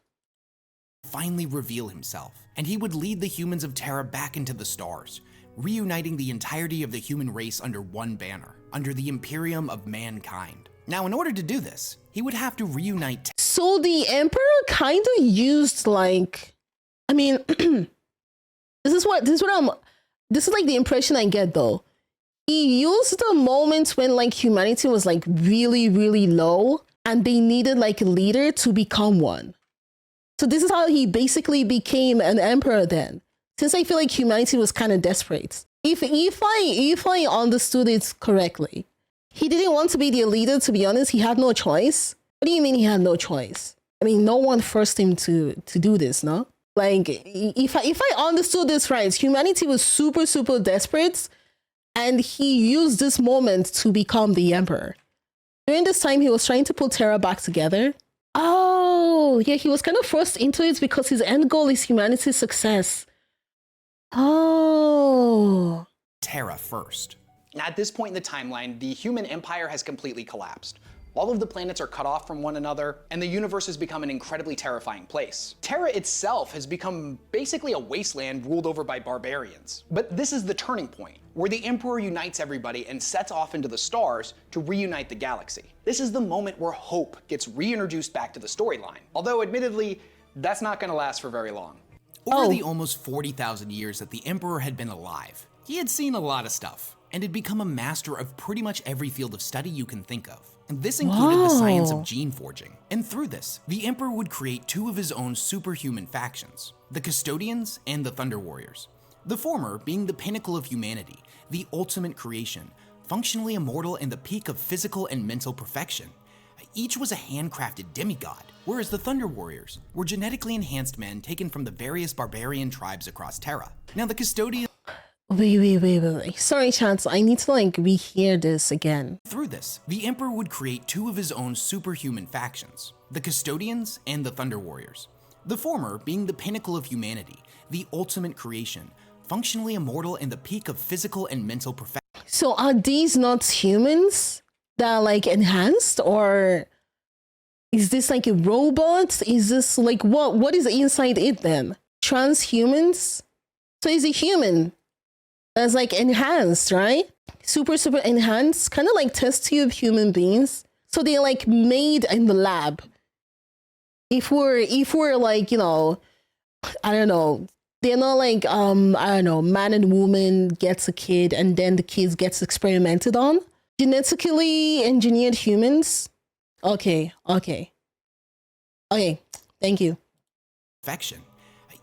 finally reveal himself, and he would lead the humans of Terra back into the stars, reuniting the entirety of the human race under one banner, under the Imperium of Mankind. Now, in order to do this, he would have to reunite— So the Emperor kind of used, like, I mean, this is like the impression I get though. He used the moments when like humanity was like really, really low and they needed like a leader to become one. So this is how he basically became an emperor then. Since I feel like humanity was kind of desperate. If I understood it correctly, he didn't want to be the leader, to be honest. He had no choice. What do you mean he had no choice? I mean, no one forced him to do this, no? Like, if I understood this right, humanity was super, super desperate, and he used this moment to become the emperor. During this time, he was trying to put Terra back together. Oh, yeah, he was kind of forced into it because his end goal is humanity's success. Oh. Terra first. At this point in the timeline, the human empire has completely collapsed. All of the planets are cut off from one another, and the universe has become an incredibly terrifying place. Terra itself has become basically a wasteland ruled over by barbarians. But this is the turning point, where the Emperor unites everybody and sets off into the stars to reunite the galaxy. This is the moment where hope gets reintroduced back to the storyline. Although, admittedly, that's not going to last for very long. Over the almost 40,000 years that the Emperor had been alive, he had seen a lot of stuff, and had become a master of pretty much every field of study you can think of. And this included the science of gene forging. And through this, the Emperor would create two of his own superhuman factions, the Custodians and the Thunder Warriors. The former being the pinnacle of humanity, the ultimate creation, functionally immortal and the peak of physical and mental perfection. Each was a handcrafted demigod, whereas the Thunder Warriors were genetically enhanced men taken from the various barbarian tribes across Terra. Now the Custodians— Wait. Sorry, Chance. I need to like rehear this again. Through this, the Emperor would create two of his own superhuman factions, the Custodians and the Thunder Warriors. The former being the pinnacle of humanity, the ultimate creation, functionally immortal and the peak of physical and mental perfection. So are these not humans that are like enhanced, or is this like a robot? Is this like what is inside it then? Transhumans? So is a human that's like enhanced, right? Super enhanced, kind of like test tube human beings. So they're like made in the lab. If we're like, you know, I don't know, they're not like I don't know, man and woman gets a kid and then the kids gets experimented on. Genetically engineered humans. Okay. Thank you. Perfection.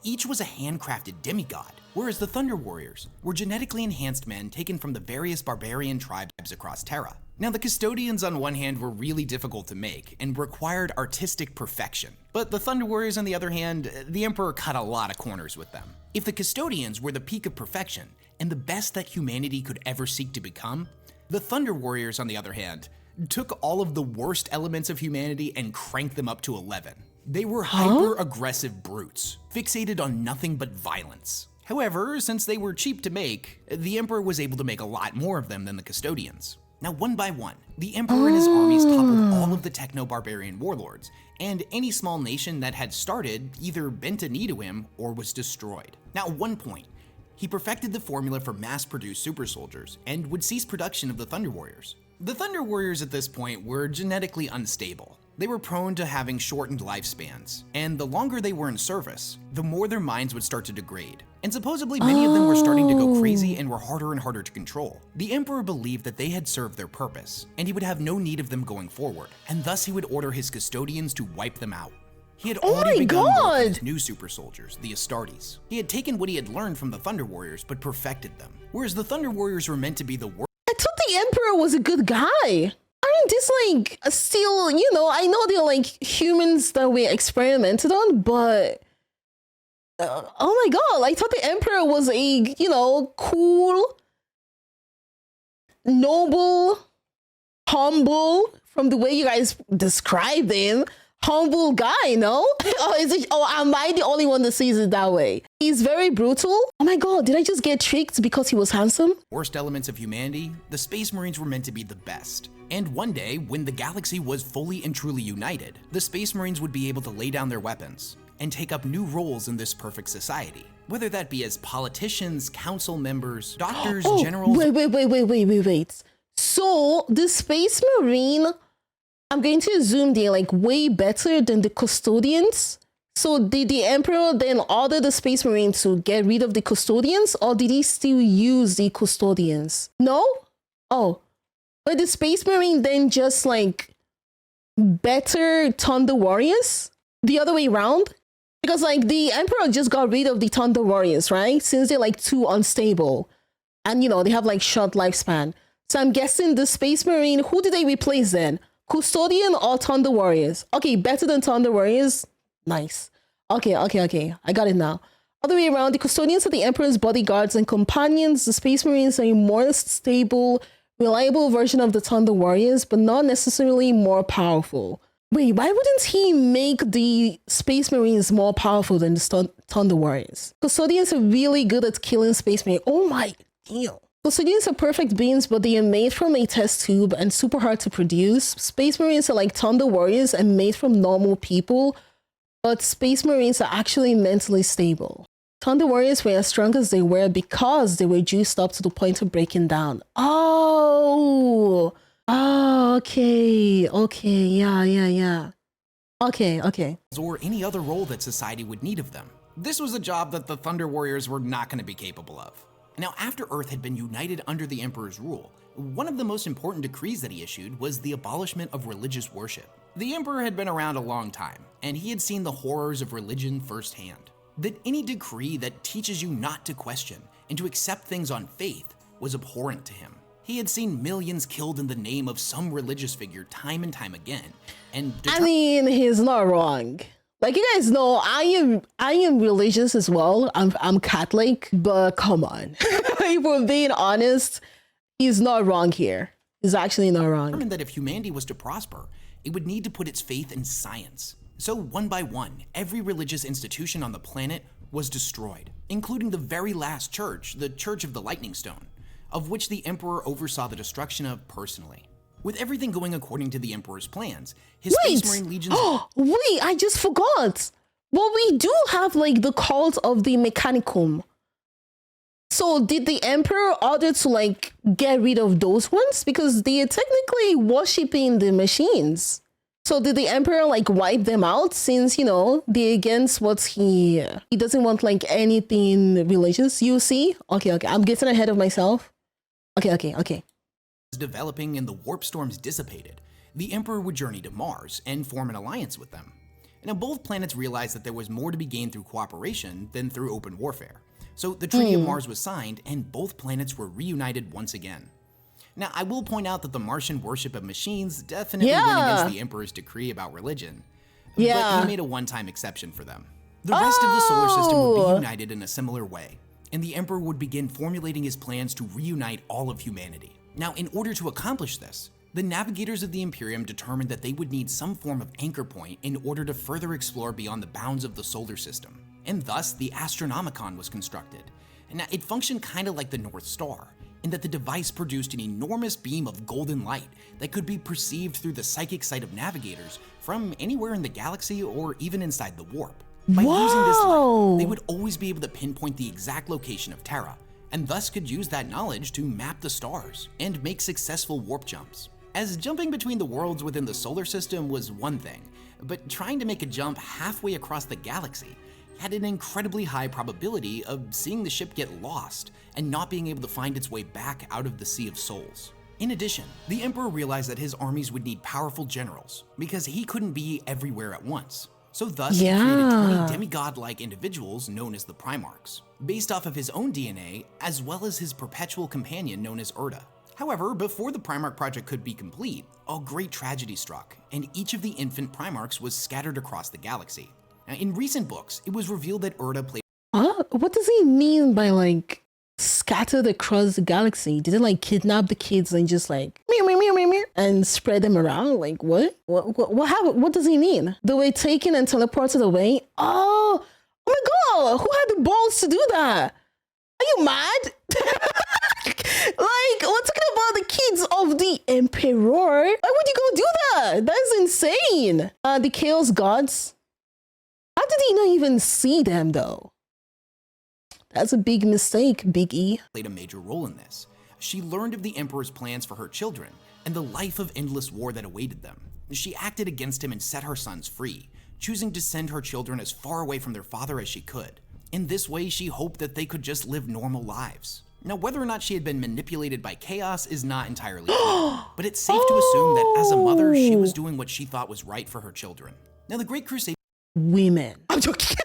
Each was a handcrafted demigod, whereas the Thunder Warriors were genetically enhanced men taken from the various barbarian tribes across Terra. Now the Custodians on one hand were really difficult to make and required artistic perfection, but the Thunder Warriors on the other hand, the Emperor cut a lot of corners with them. If the Custodians were the peak of perfection and the best that humanity could ever seek to become, the Thunder Warriors on the other hand took all of the worst elements of humanity and cranked them up to 11. They were hyper-aggressive brutes, fixated on nothing but violence. However, since they were cheap to make, the Emperor was able to make a lot more of them than the custodians. Now, one by one, the Emperor and his armies toppled all of the techno-barbarian warlords, and any small nation that had started either bent a knee to him or was destroyed. Now, at one point, he perfected the formula for mass-produced super soldiers and would cease production of the Thunder Warriors. The Thunder Warriors at this point were genetically unstable. They were prone to having shortened lifespans, and the longer they were in service, the more their minds would start to degrade. And supposedly many of them were starting to go crazy and were harder and harder to control. The Emperor believed that they had served their purpose, and he would have no need of them going forward, and thus he would order his custodians to wipe them out. He had already begun work with his new super soldiers, the Astartes. He had taken what he had learned from the Thunder Warriors, but perfected them. Whereas the Thunder Warriors were meant to be the worst. I thought the Emperor was a good guy. Aren't this like still, you know, I know they're like humans that we experimented on, but oh my god, I thought the Emperor was a, you know, cool, noble, humble, from the way you guys described him, humble guy, no? Am I the only one that sees it that way? He's very brutal. Oh my god, did I just get tricked because he was handsome? Worst elements of humanity, the Space Marines were meant to be the best. And one day, when the galaxy was fully and truly united, the Space Marines would be able to lay down their weapons and take up new roles in this perfect society. Whether that be as politicians, council members, doctors, generals... Wait. So, the Space Marine, I'm going to assume they're like way better than the custodians. So did the Emperor then order the Space Marine to get rid of the custodians, or did he still use the custodians? No? Oh. But the Space Marine then just like better Thunder Warriors? The other way around? Because like the Emperor just got rid of the Thunder Warriors, right? Since they're like too unstable. And you know, they have like short lifespan. So I'm guessing the Space Marine, who did they replace then? Custodian or Thunder Warriors? Okay, better than Thunder Warriors. Nice. Okay. I got it now. Other way around, the Custodians are the Emperor's bodyguards and companions. The Space Marines are a more stable, reliable version of the Thunder Warriors, but not necessarily more powerful. Wait, why wouldn't he make the Space Marines more powerful than the Thunder Warriors? Custodians are really good at killing Space Marines. Oh my damn. Custodians are perfect beings, but they are made from a test tube and super hard to produce. Space Marines are like Thunder Warriors and made from normal people, but Space Marines are actually mentally stable. Thunder Warriors were as strong as they were because they were juiced up to the point of breaking down. Oh, okay, yeah. Okay. Or any other role that society would need of them. This was a job that the Thunder Warriors were not going to be capable of. Now, after Earth had been united under the Emperor's rule, one of the most important decrees that he issued was the abolishment of religious worship. The Emperor had been around a long time, and he had seen the horrors of religion firsthand. That any decree that teaches you not to question and to accept things on faith was abhorrent to him. He had seen millions killed in the name of some religious figure time and time again, and I mean, he's not wrong. Like, you guys know, I am religious as well. I'm Catholic, but come on. If we're being honest, he's not wrong here. He's actually not wrong. Determined that if humanity was to prosper, it would need to put its faith in science. So one by one, every religious institution on the planet was destroyed, including the very last church, the Church of the Lightning Stone, of which the Emperor oversaw the destruction of personally. With everything going according to the Emperor's plans, his Space Marine legions... Wait, I just forgot. Well, we do have like the cult of the Mechanicum. So did the Emperor order to like get rid of those ones? Because they are technically worshipping the machines. So did the Emperor like wipe them out, since, you know, they're against what he doesn't want like anything religious, you see? Okay, I'm getting ahead of myself. Okay. Developing and the warp storms dissipated, the Emperor would journey to Mars and form an alliance with them. Now, both planets realized that there was more to be gained through cooperation than through open warfare. So the Treaty of Mars was signed and both planets were reunited once again. Now, I will point out that the Martian worship of machines definitely went against the Emperor's decree about religion. But he made a one-time exception for them. The rest of the solar system would be united in a similar way, and the Emperor would begin formulating his plans to reunite all of humanity. Now, in order to accomplish this, the navigators of the Imperium determined that they would need some form of anchor point in order to further explore beyond the bounds of the solar system. and thus the Astronomicon was constructed. And now it functioned kind of like the North Star, in that the device produced an enormous beam of golden light that could be perceived through the psychic sight of navigators from anywhere in the galaxy or even inside the warp. By using this light, they would always be able to pinpoint the exact location of Terra, and thus could use that knowledge to map the stars and make successful warp jumps. As jumping between the worlds within the solar system was one thing, but trying to make a jump halfway across the galaxy had an incredibly high probability of seeing the ship get lost and not being able to find its way back out of the Sea of Souls. In addition, the Emperor realized that his armies would need powerful generals because he couldn't be everywhere at once. So thus, he created 20 demigod-like individuals known as the Primarchs, based off of his own DNA, as well as his perpetual companion known as Erda. However, before the Primarch project could be complete, a great tragedy struck, and each of the infant Primarchs was scattered across the galaxy. Now, in recent books, it was revealed that Erda played— What does he mean by like scattered across the galaxy? Did it like kidnap the kids and just like meow, meow, meow, meow, meow, and spread them around? Like what? What happened? What does he mean? They were taken and teleported away? Oh my god! Who had the balls to do that? Are you mad? Like, we're talking about the kids of the Emperor. Why would you go do that? That's insane. The Chaos Gods. How did he not even see them though? That's a big mistake, Big E. Played a major role in this. She learned of the Emperor's plans for her children and the life of endless war that awaited them. She acted against him and set her sons free, choosing to send her children as far away from their father as she could. In this way, she hoped that they could just live normal lives. Now, whether or not she had been manipulated by chaos is not entirely clear, but it's safe to assume that as a mother, she was doing what she thought was right for her children. Now, the Great Crusade— Women. I'm joking.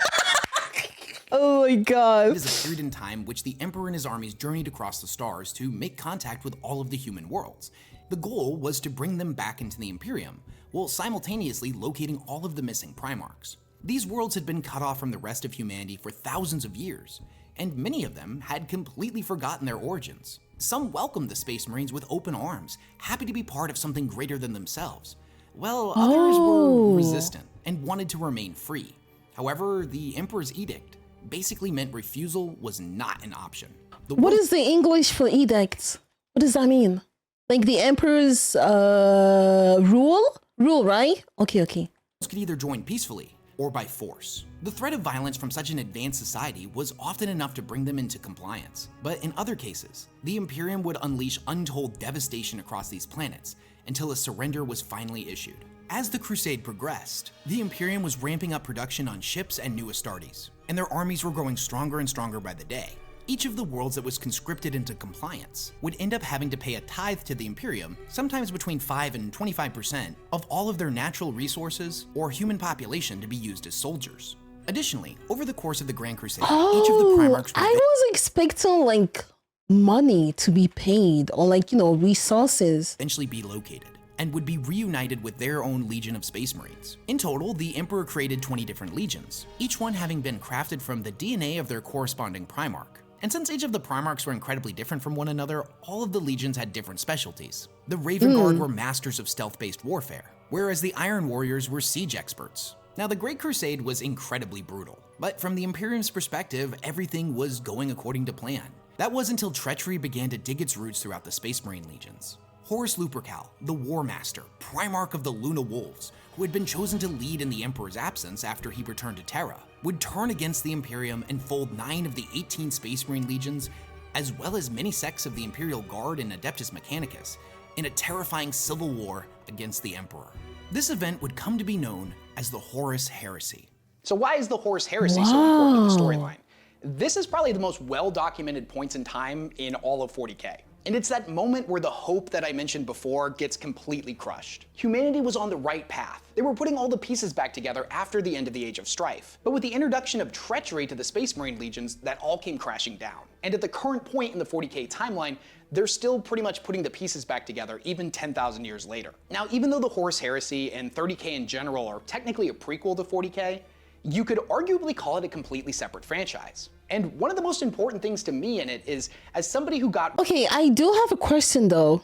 Oh my god. It is a period in time which the Emperor and his armies journeyed across the stars to make contact with all of the human worlds. The goal was to bring them back into the Imperium, while simultaneously locating all of the missing Primarchs. These worlds had been cut off from the rest of humanity for thousands of years, and many of them had completely forgotten their origins. Some welcomed the Space Marines with open arms, happy to be part of something greater than themselves, while others were resistant and wanted to remain free. However, the Emperor's edict basically meant refusal was not an option. What is the English for edict? What does that mean? Like the Emperor's rule? Rule, right? Okay. Could either join peacefully or by force. The threat of violence from such an advanced society was often enough to bring them into compliance, but in other cases, the Imperium would unleash untold devastation across these planets until a surrender was finally issued. As the Crusade progressed, the Imperium was ramping up production on ships and new Astartes, and their armies were growing stronger and stronger by the day. Each of the worlds that was conscripted into compliance would end up having to pay a tithe to the Imperium, sometimes between 5 and 25% of all of their natural resources or human population to be used as soldiers. Additionally, over the course of the Grand Crusade, each of the Primarchs I was expecting like money to be paid or like, resources. Eventually be located and would be reunited with their own legion of Space Marines. In total, the Emperor created 20 different legions, each one having been crafted from the DNA of their corresponding Primarch. And since each of the Primarchs were incredibly different from one another, all of the legions had different specialties. The Raven Guard were masters of stealth-based warfare, whereas the Iron Warriors were siege experts. Now, the Great Crusade was incredibly brutal, but from the Imperium's perspective, everything was going according to plan. That was until treachery began to dig its roots throughout the Space Marine legions. Horus Lupercal, the War Master, Primarch of the Luna Wolves, who had been chosen to lead in the Emperor's absence after he returned to Terra, would turn against the Imperium and fold 9 of the 18 Space Marine legions, as well as many sects of the Imperial Guard and Adeptus Mechanicus, in a terrifying civil war against the Emperor. This event would come to be known as the Horus Heresy. So why is the Horus Heresy so important in the storyline? This is probably the most well-documented points in time in all of 40K. And it's that moment where the hope that I mentioned before gets completely crushed. Humanity was on the right path. They were putting all the pieces back together after the end of the Age of Strife. But with the introduction of treachery to the Space Marine legions, that all came crashing down. And at the current point in the 40K timeline, they're still pretty much putting the pieces back together even 10,000 years later. Now, even though the Horus Heresy and 30K in general are technically a prequel to 40K, you could arguably call it a completely separate franchise. And one of the most important things to me in it is, as somebody who got— Okay, I do have a question though.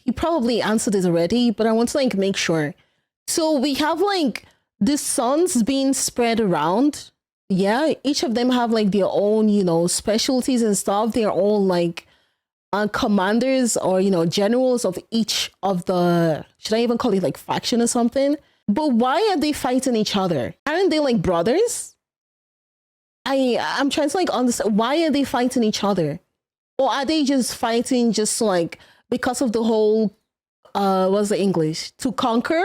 You probably answered it already, but I want to make sure. So we have the suns being spread around the Yeah, each of them have like their own, specialties and stuff. Their own like commanders or generals of each of the, should I even call it like faction or something? But why are they fighting each other? Aren't they like brothers? I'm trying to like understand, why are they fighting each other? Or are they just fighting just like because of the whole what's the English? To conquer?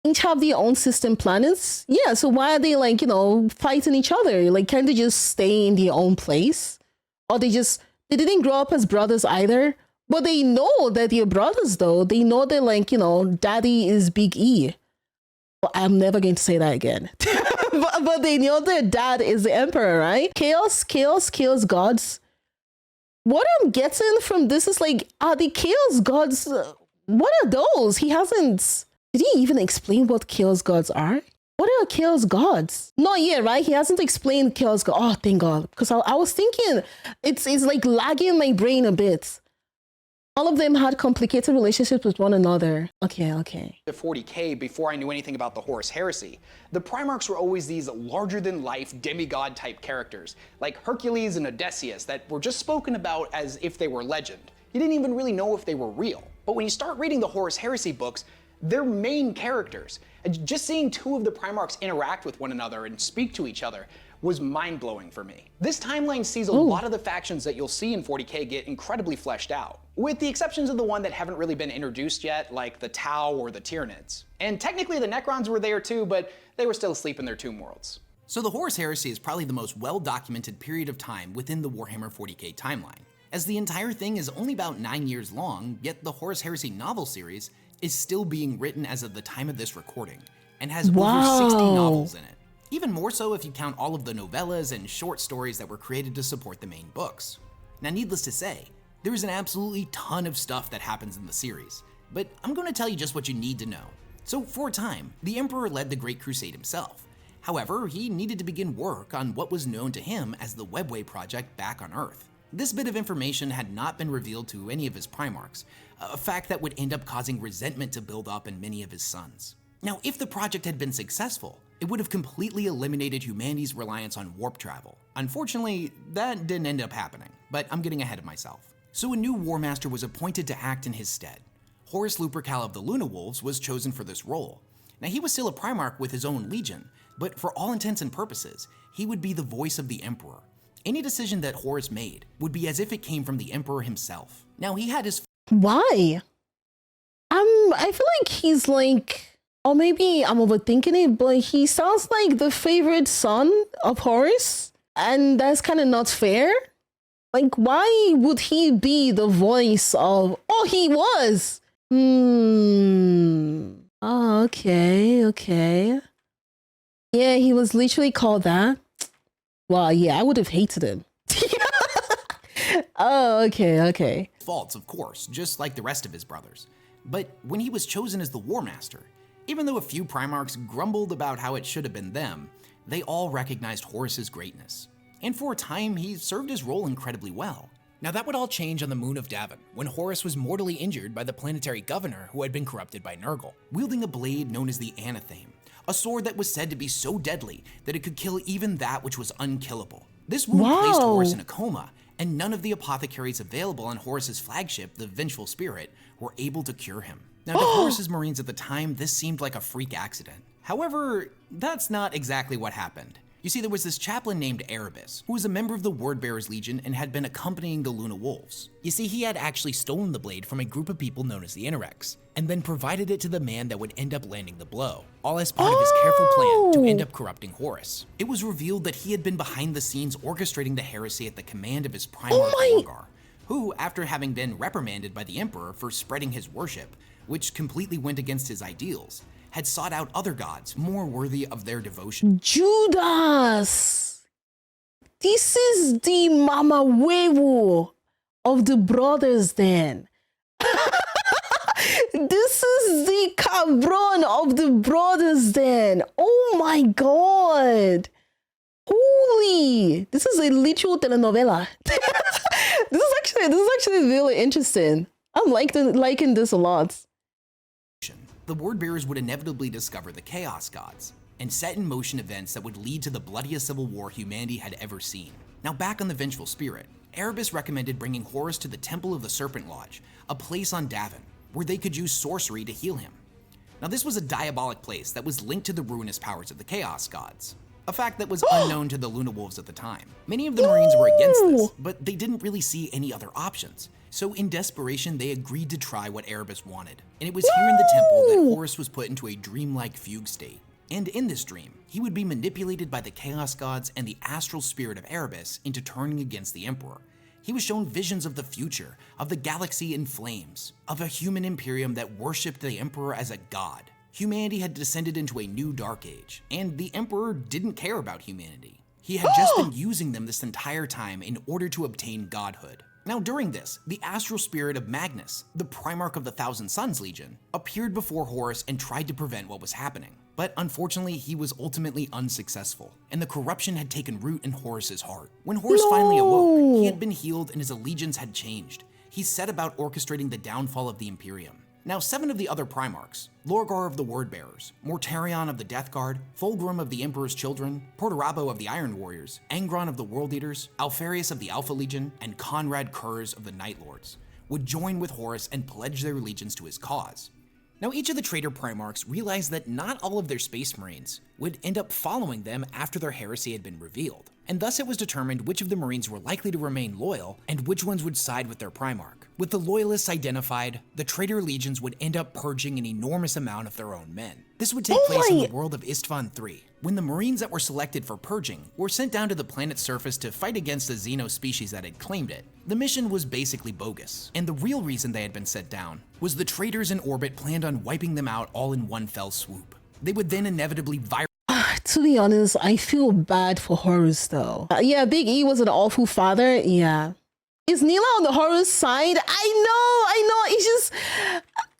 Each have their own system planets. Yeah, so why are they like, fighting each other? Like, can't they just stay in their own place? Or they didn't grow up as brothers either. But they know that they're brothers though. They know that like, daddy is Big E. Well, I'm never going to say that again. but they know that dad is the emperor, right? Chaos kills gods. What I'm getting from this is like, are the chaos gods, what are those? Did he even explain what chaos gods are? What are chaos gods? Not yet, right? He hasn't explained chaos gods. Oh, thank God. Because I was thinking, it's like lagging my brain a bit. All of them had complicated relationships with one another. Okay. The 40K, before I knew anything about the Horus Heresy, the Primarchs were always these larger-than-life demigod-type characters, like Hercules and Odysseus, that were just spoken about as if they were legend. You didn't even really know if they were real. But when you start reading the Horus Heresy books, they're main characters. Just seeing two of the Primarchs interact with one another and speak to each other was mind-blowing for me. This timeline sees a lot of the factions that you'll see in 40K get incredibly fleshed out, with the exceptions of the one that haven't really been introduced yet, like the Tau or the Tyranids. And technically the Necrons were there too, but they were still asleep in their tomb worlds. So the Horus Heresy is probably the most well-documented period of time within the Warhammer 40K timeline, as the entire thing is only about 9 years long, yet the Horus Heresy novel series is still being written as of the time of this recording, and has over 60 novels in it. Even more so if you count all of the novellas and short stories that were created to support the main books. Now, needless to say, there is an absolutely ton of stuff that happens in the series, but I'm going to tell you just what you need to know. So for a time, the Emperor led the Great Crusade himself. However, he needed to begin work on what was known to him as the Webway project back on Earth. This bit of information had not been revealed to any of his Primarchs, a fact that would end up causing resentment to build up in many of his sons. Now, if the project had been successful, it would have completely eliminated humanity's reliance on warp travel. Unfortunately, that didn't end up happening, but I'm getting ahead of myself. So a new War Master was appointed to act in his stead. Horus Lupercal of the Luna Wolves was chosen for this role. Now, he was still a Primarch with his own legion, but for all intents and purposes, he would be the voice of the Emperor. Any decision that Horus made would be as if it came from the Emperor himself. Now, he had his... Why? I feel like he's like, or maybe I'm overthinking it, but he sounds like the favorite son of Horus, and that's kind of not fair. Like, why would he be the voice of... Oh, he was! Oh, okay. Yeah, he was literally called that. Well, yeah, I would have hated him. Oh, okay. faults, of course, just like the rest of his brothers. But when he was chosen as the War Master, even though a few Primarchs grumbled about how it should have been them, they all recognized Horus's greatness. And for a time, he served his role incredibly well. Now that would all change on the moon of Davin, when Horus was mortally injured by the planetary governor who had been corrupted by Nurgle, wielding a blade known as the Anathame, a sword that was said to be so deadly that it could kill even that which was unkillable. This wound placed Horus in a coma, and none of the apothecaries available on Horus's flagship, the Vengeful Spirit, were able to cure him. Now to Horus's Marines at the time, this seemed like a freak accident. However, that's not exactly what happened. You see, there was this chaplain named Erebus, who was a member of the Wordbearers Legion and had been accompanying the Luna Wolves. You see, he had actually stolen the blade from a group of people known as the Inorex, and then provided it to the man that would end up landing the blow, all as part of his careful plan to end up corrupting Horus. It was revealed that he had been behind the scenes orchestrating the heresy at the command of his Primarch Morgar, who, after having been reprimanded by the Emperor for spreading his worship, which completely went against his ideals, had sought out other gods more worthy of their devotion. Judas! This is the Mama Wewu of the brothers then. This is the cabron of the brothers then. Oh my god. Holy! This is a literal telenovela. This is actually really interesting. I'm liking this a lot. The Wordbearers would inevitably discover the Chaos Gods. and set in motion events that would lead to the bloodiest civil war humanity had ever seen. Now back on the vengeful spirit, Erebus recommended bringing Horus to the Temple of the Serpent Lodge, a place on Davin, where they could use sorcery to heal him. Now this was a diabolic place that was linked to the ruinous powers of the Chaos Gods, a fact that was unknown to the Luna Wolves at the time. Many of the Marines were against this, but they didn't really see any other options. So in desperation, they agreed to try what Erebus wanted. And it was here in the temple that Horus was put into a dreamlike fugue state. And in this dream, he would be manipulated by the Chaos Gods and the astral spirit of Erebus into turning against the Emperor. He was shown visions of the future, of the galaxy in flames, of a human imperium that worshipped the Emperor as a god. Humanity had descended into a new dark age, and the Emperor didn't care about humanity. He had just been using them this entire time in order to obtain godhood. Now during this, the astral spirit of Magnus, the Primarch of the Thousand Suns Legion, appeared before Horus and tried to prevent what was happening. But unfortunately, he was ultimately unsuccessful, and the corruption had taken root in Horus's heart. When Horus finally awoke, he had been healed and his allegiance had changed. He set about orchestrating the downfall of the Imperium. Now 7 of the other Primarchs, Lorgar of the Wordbearers, Mortarion of the Death Guard, Fulgrim of the Emperor's Children, Portorabo of the Iron Warriors, Angron of the World Eaters, Alfarius of the Alpha Legion, and Conrad Kurz of the Night Lords, would join with Horus and pledge their allegiance to his cause. Now each of the traitor Primarchs realized that not all of their Space Marines would end up following them after their heresy had been revealed, and thus it was determined which of the Marines were likely to remain loyal and which ones would side with their Primarch. With the Loyalists identified, the traitor legions would end up purging an enormous amount of their own men. This would take place in the world of Istvan III, when the Marines that were selected for purging were sent down to the planet's surface to fight against the Xenos species that had claimed it. The mission was basically bogus, and the real reason they had been sent down was the traitors in orbit planned on wiping them out all in one fell swoop. They would then inevitably To be honest, I feel bad for Horus though. Yeah, Big E was an awful father. Yeah. Is Nila on the Horus side? I know. It's just,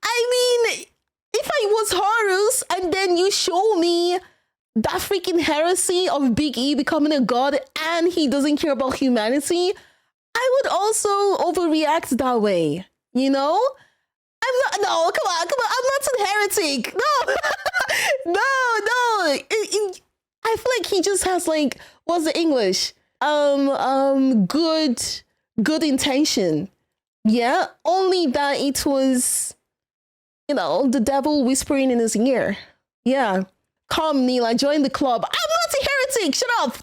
I mean, if I was Horus and then you show me that freaking heresy of Big E becoming a god and he doesn't care about humanity, I would also overreact that way, you know? I'm not, no, come on, I'm not a heretic. No, no. I feel like he just has like, what's the English? Good intention. Yeah, only that it was, you know, the devil whispering in his ear. Yeah. Come, Neela, join the club. I'm not a heretic, shut up.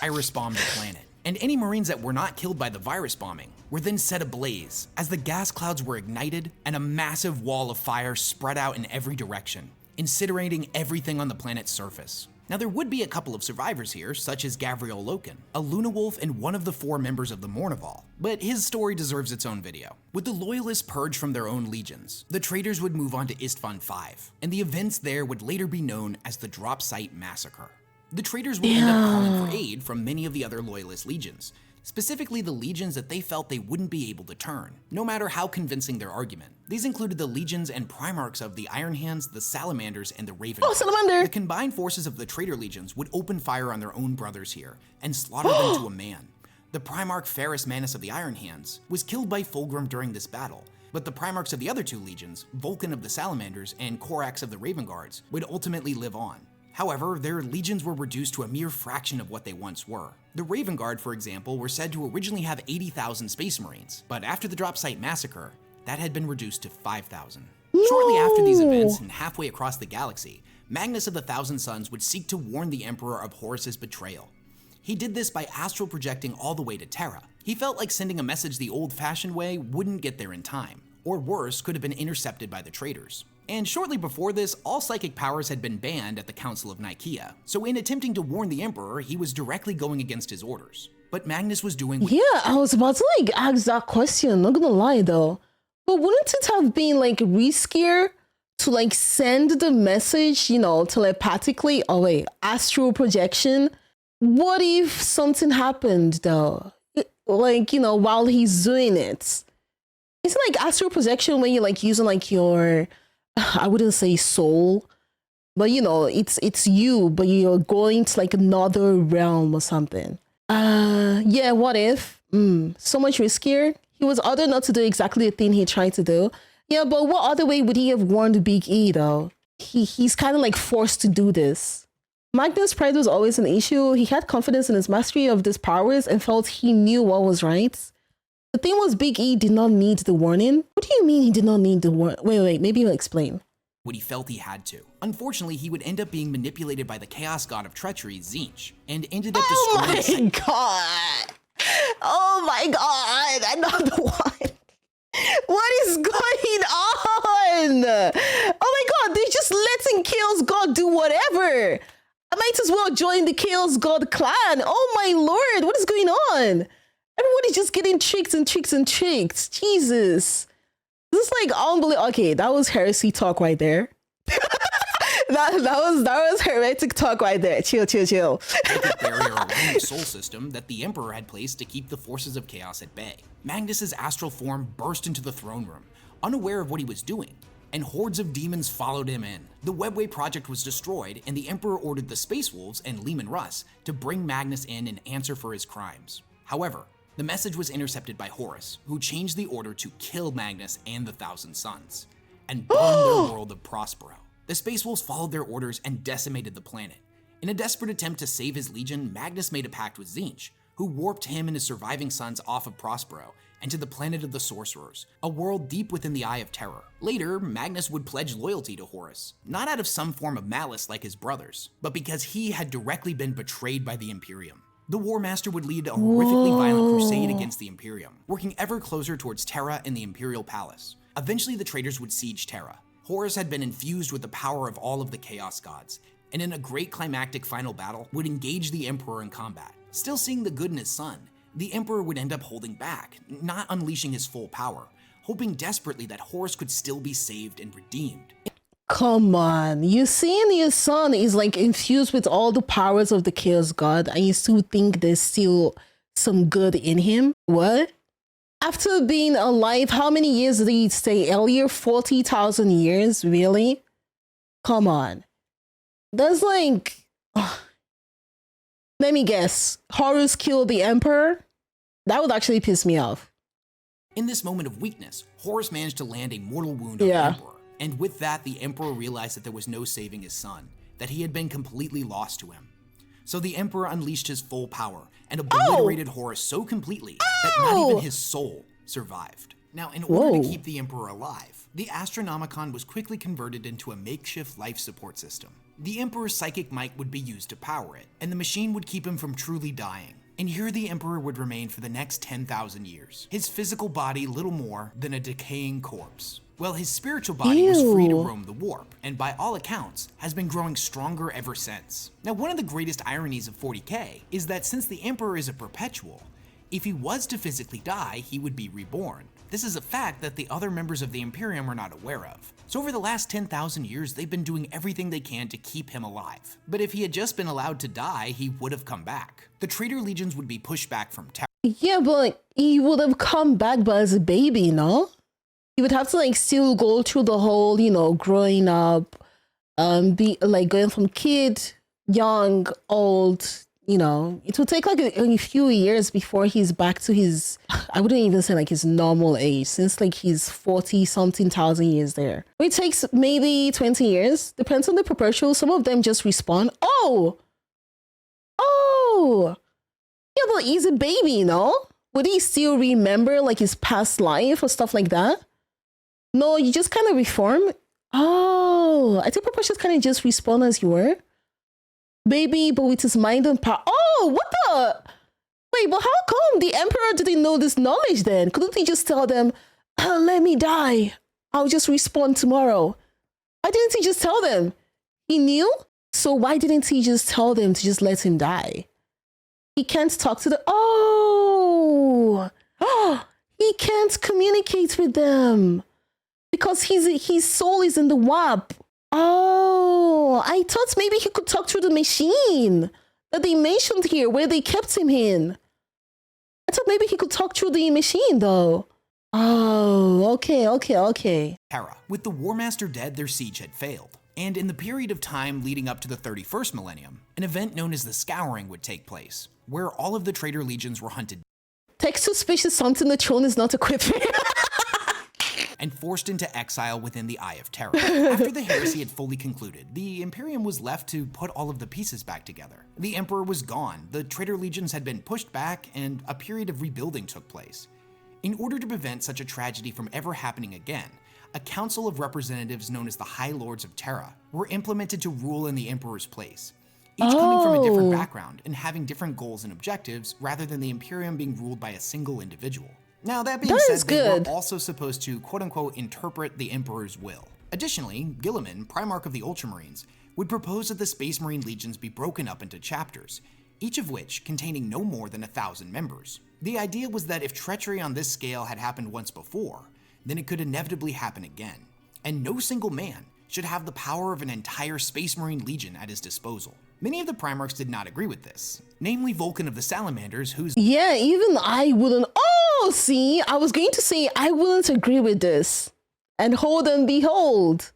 virus bomb the planet. And any Marines that were not killed by the virus bombing were then set ablaze as the gas clouds were ignited and a massive wall of fire spread out in every direction, incinerating everything on the planet's surface. Now there would be a couple of survivors here, such as Gavriel Loken, a Luna Wolf and one of the 4 members of the Mournival, but his story deserves its own video. With the Loyalists purged from their own legions, the traitors would move on to Istvan V, and the events there would later be known as the Drop Site Massacre. The traitors would end up calling for aid from many of the other Loyalist legions, specifically the legions that they felt they wouldn't be able to turn, no matter how convincing their argument. These included the legions and primarchs of the Iron Hands, the Salamanders, and the Raven. Oh, Salamander! The combined forces of the traitor legions would open fire on their own brothers here and slaughter them to a man. The Primarch Ferrus Manus of the Iron Hands was killed by Fulgrim during this battle, but the Primarchs of the other 2 legions, Vulcan of the Salamanders and Corax of the Raven Guards, would ultimately live on. However, their legions were reduced to a mere fraction of what they once were. The Raven Guard, for example, were said to originally have 80,000 Space Marines, but after the Drop Site Massacre, that had been reduced to 5,000. Shortly after these events, and halfway across the galaxy, Magnus of the Thousand Suns would seek to warn the Emperor of Horus's betrayal. He did this by astral projecting all the way to Terra. He felt like sending a message the old-fashioned way wouldn't get there in time, or worse, could have been intercepted by the traitors. And shortly before this, all psychic powers had been banned at the Council of Nicaea, so in attempting to warn the Emperor, he was directly going against his orders. But Magnus was doing— Yeah, I was about to like ask that question, not gonna lie though. But wouldn't it have been like riskier to like send the message, you know, telepathically? Oh wait, astral projection? What if something happened though? Like, you know, while he's doing it? It's like astral projection when you're like using like your— I wouldn't say soul, but you know, it's you, but you're going to like another realm or something. Yeah, what if? So much riskier. He was ordered not to do exactly the thing he tried to do. Yeah, but what other way would he have warned Big E though? He's kind of like forced to do this. Magnus' pride was always an issue. He had confidence in his mastery of these powers and felt he knew what was right. The thing was, Big E did not need the warning. What do you mean he did not need the warning? Wait, maybe you'll explain. What he felt he had to. Unfortunately, he would end up being manipulated by the chaos god of treachery, Tzeentch, and ended up destroying God! Oh my God! Another one! What is going on? Oh my God, they're just letting Chaos God do whatever. I might as well join the Chaos God clan. Oh my Lord, what is going on? Everybody's just getting tricked and tricked and tricked. Jesus. This is like unbelievable. Okay, that was heresy talk right there. that was heretic talk right there. Chill. The barrier around the soul system that the Emperor had placed to keep the forces of chaos at bay. Magnus's astral form burst into the throne room, unaware of what he was doing, and hordes of demons followed him in. The Webway project was destroyed, and the Emperor ordered the Space Wolves and Leman Russ to bring Magnus in and answer for his crimes. However, the message was intercepted by Horus, who changed the order to kill Magnus and the Thousand Suns, and burn their world of Prospero. The Space Wolves followed their orders and decimated the planet. In a desperate attempt to save his legion, Magnus made a pact with Tzeentch, who warped him and his surviving sons off of Prospero and to the planet of the Sorcerers, a world deep within the Eye of Terror. Later, Magnus would pledge loyalty to Horus, not out of some form of malice like his brothers, but because he had directly been betrayed by the Imperium. The War Master would lead a horrifically violent crusade against the Imperium, working ever closer towards Terra and the Imperial Palace. Eventually, the traitors would siege Terra. Horus had been infused with the power of all of the Chaos Gods, and in a great climactic final battle, would engage the Emperor in combat. Still seeing the good in his son, the Emperor would end up holding back, not unleashing his full power, hoping desperately that Horus could still be saved and redeemed. Come on, you seeing your son is like infused with all the powers of the Chaos God, and you still think there's still some good in him? What? After being alive, how many years did he say earlier? 40,000 years? Really? Come on. That's like... Let me guess. Horus killed the Emperor? That would actually piss me off. In this moment of weakness, Horus managed to land a mortal wound on the Emperor. And with that, the Emperor realized that there was no saving his son, that he had been completely lost to him. So the Emperor unleashed his full power and obliterated Horus so completely that not even his soul survived. Now, in order to keep the Emperor alive, the Astronomicon was quickly converted into a makeshift life support system. The Emperor's psychic might would be used to power it, and the machine would keep him from truly dying. And here the Emperor would remain for the next 10,000 years, his physical body little more than a decaying corpse. Well, his spiritual body was free to roam the warp, and by all accounts, has been growing stronger ever since. Now, one of the greatest ironies of 40K is that since the Emperor is a perpetual, if he was to physically die, he would be reborn. This is a fact that the other members of the Imperium are not aware of. So over the last 10,000 years, they've been doing everything they can to keep him alive. But if he had just been allowed to die, he would have come back. The traitor legions would be pushed back from Terra. Yeah, but he would have come back but as a baby, no? He would have to like still go through the whole, you know, growing up, be like going from kid, young, old, you know, it would take like a few years before he's back to his, I wouldn't even say like his normal age, since like he's 40 something thousand years there. It takes maybe 20 years, depends on the perpetual. Some of them just respawn. Yeah, but he's a baby, no? Would he still remember like his past life or stuff like that? No, you just kind of reform. I think perpetuals kind of just respawn as you were. Baby, but with his mind and power. What the? Wait, but how come the Emperor didn't know this knowledge then? Couldn't he just tell them, let me die. I'll just respawn tomorrow. Why didn't he just tell them? He knew? So why didn't he just tell them to just let him die? He can't talk to the... he can't communicate with them. Because his soul is in the warp. I thought maybe he could talk through the machine that they mentioned here, where they kept him in. I thought maybe he could talk through the machine, though. Okay. Terra. With the War Master dead, their siege had failed. And in the period of time leading up to the 31st millennium, an event known as the Scouring would take place, where all of the traitor legions were hunted. Text to suspicious something the throne is not equipped. and forced into exile within the Eye of Terror. After the heresy had fully concluded, the Imperium was left to put all of the pieces back together. The Emperor was gone, the traitor legions had been pushed back, and a period of rebuilding took place. In order to prevent such a tragedy from ever happening again, a council of representatives known as the High Lords of Terra were implemented to rule in the Emperor's place, each coming from a different background and having different goals and objectives rather than the Imperium being ruled by a single individual. Now, that being said, they were also supposed to quote-unquote interpret the Emperor's will. Additionally, Guilliman, Primarch of the Ultramarines, would propose that the Space Marine legions be broken up into chapters, each of which containing no more than 1,000 members. The idea was that if treachery on this scale had happened once before, then it could inevitably happen again, and no single man should have the power of an entire Space Marine legion at his disposal. Many of the Primarchs did not agree with this, namely Vulcan of the Salamanders, whose— Yeah, even I wouldn't. Oh, see, I was going to say I wouldn't agree with this. And hold and behold,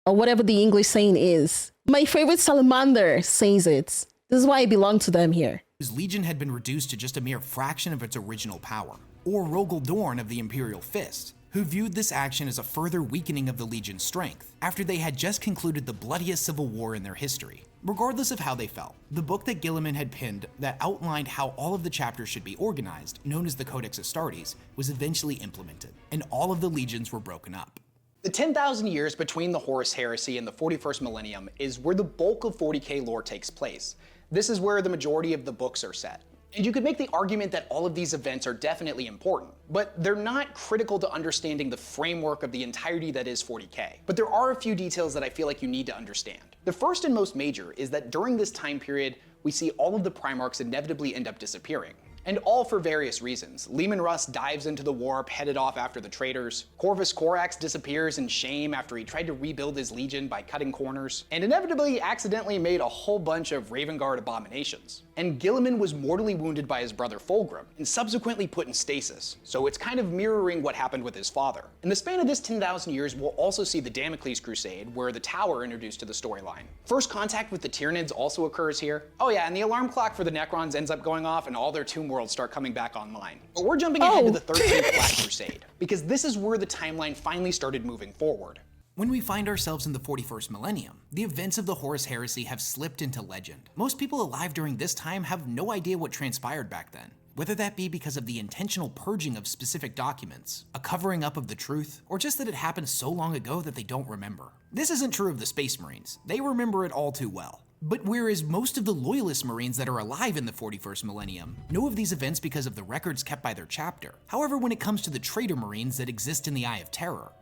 or whatever the English saying is. My favorite salamander says it. This is why I belong to them here. His legion had been reduced to just a mere fraction of its original power. Or Rogel Dorn of the Imperial Fist, who viewed this action as a further weakening of the legion's strength after they had just concluded the bloodiest civil war in their history. Regardless of how they felt, the book that Guilliman had penned that outlined how all of the chapters should be organized, known as the Codex Astartes, was eventually implemented, and all of the legions were broken up. The 10,000 years between the Horus Heresy and the 41st millennium is where the bulk of 40k lore takes place. This is where the majority of the books are set. And you could make the argument that all of these events are definitely important, but they're not critical to understanding the framework of the entirety that is 40k. But there are a few details that I feel like you need to understand. The first and most major is that during this time period, we see all of the Primarchs inevitably end up disappearing. And all for various reasons. Leman Russ dives into the warp, headed off after the traitors. Corvus Corax disappears in shame after he tried to rebuild his legion by cutting corners. And inevitably accidentally made a whole bunch of Raven Guard abominations. And Guilliman was mortally wounded by his brother Fulgrim, and subsequently put in stasis. So it's kind of mirroring what happened with his father. In the span of this 10,000 years, we'll also see the Damocles Crusade, where the Tower introduced to the storyline. First contact with the Tyranids also occurs here. Oh yeah, and the alarm clock for the Necrons ends up going off and all their tomb worlds start coming back online. But we're jumping ahead to the 13th Black Crusade, because this is where the timeline finally started moving forward. When we find ourselves in the 41st millennium, the events of the Horus Heresy have slipped into legend. Most people alive during this time have no idea what transpired back then, whether that be because of the intentional purging of specific documents, a covering up of the truth, or just that it happened so long ago that they don't remember. This isn't true of the Space Marines. They remember it all too well. But whereas most of the Loyalist Marines that are alive in the 41st millennium know of these events because of the records kept by their chapter, however, when it comes to the traitor Marines that exist in the Eye of Terror,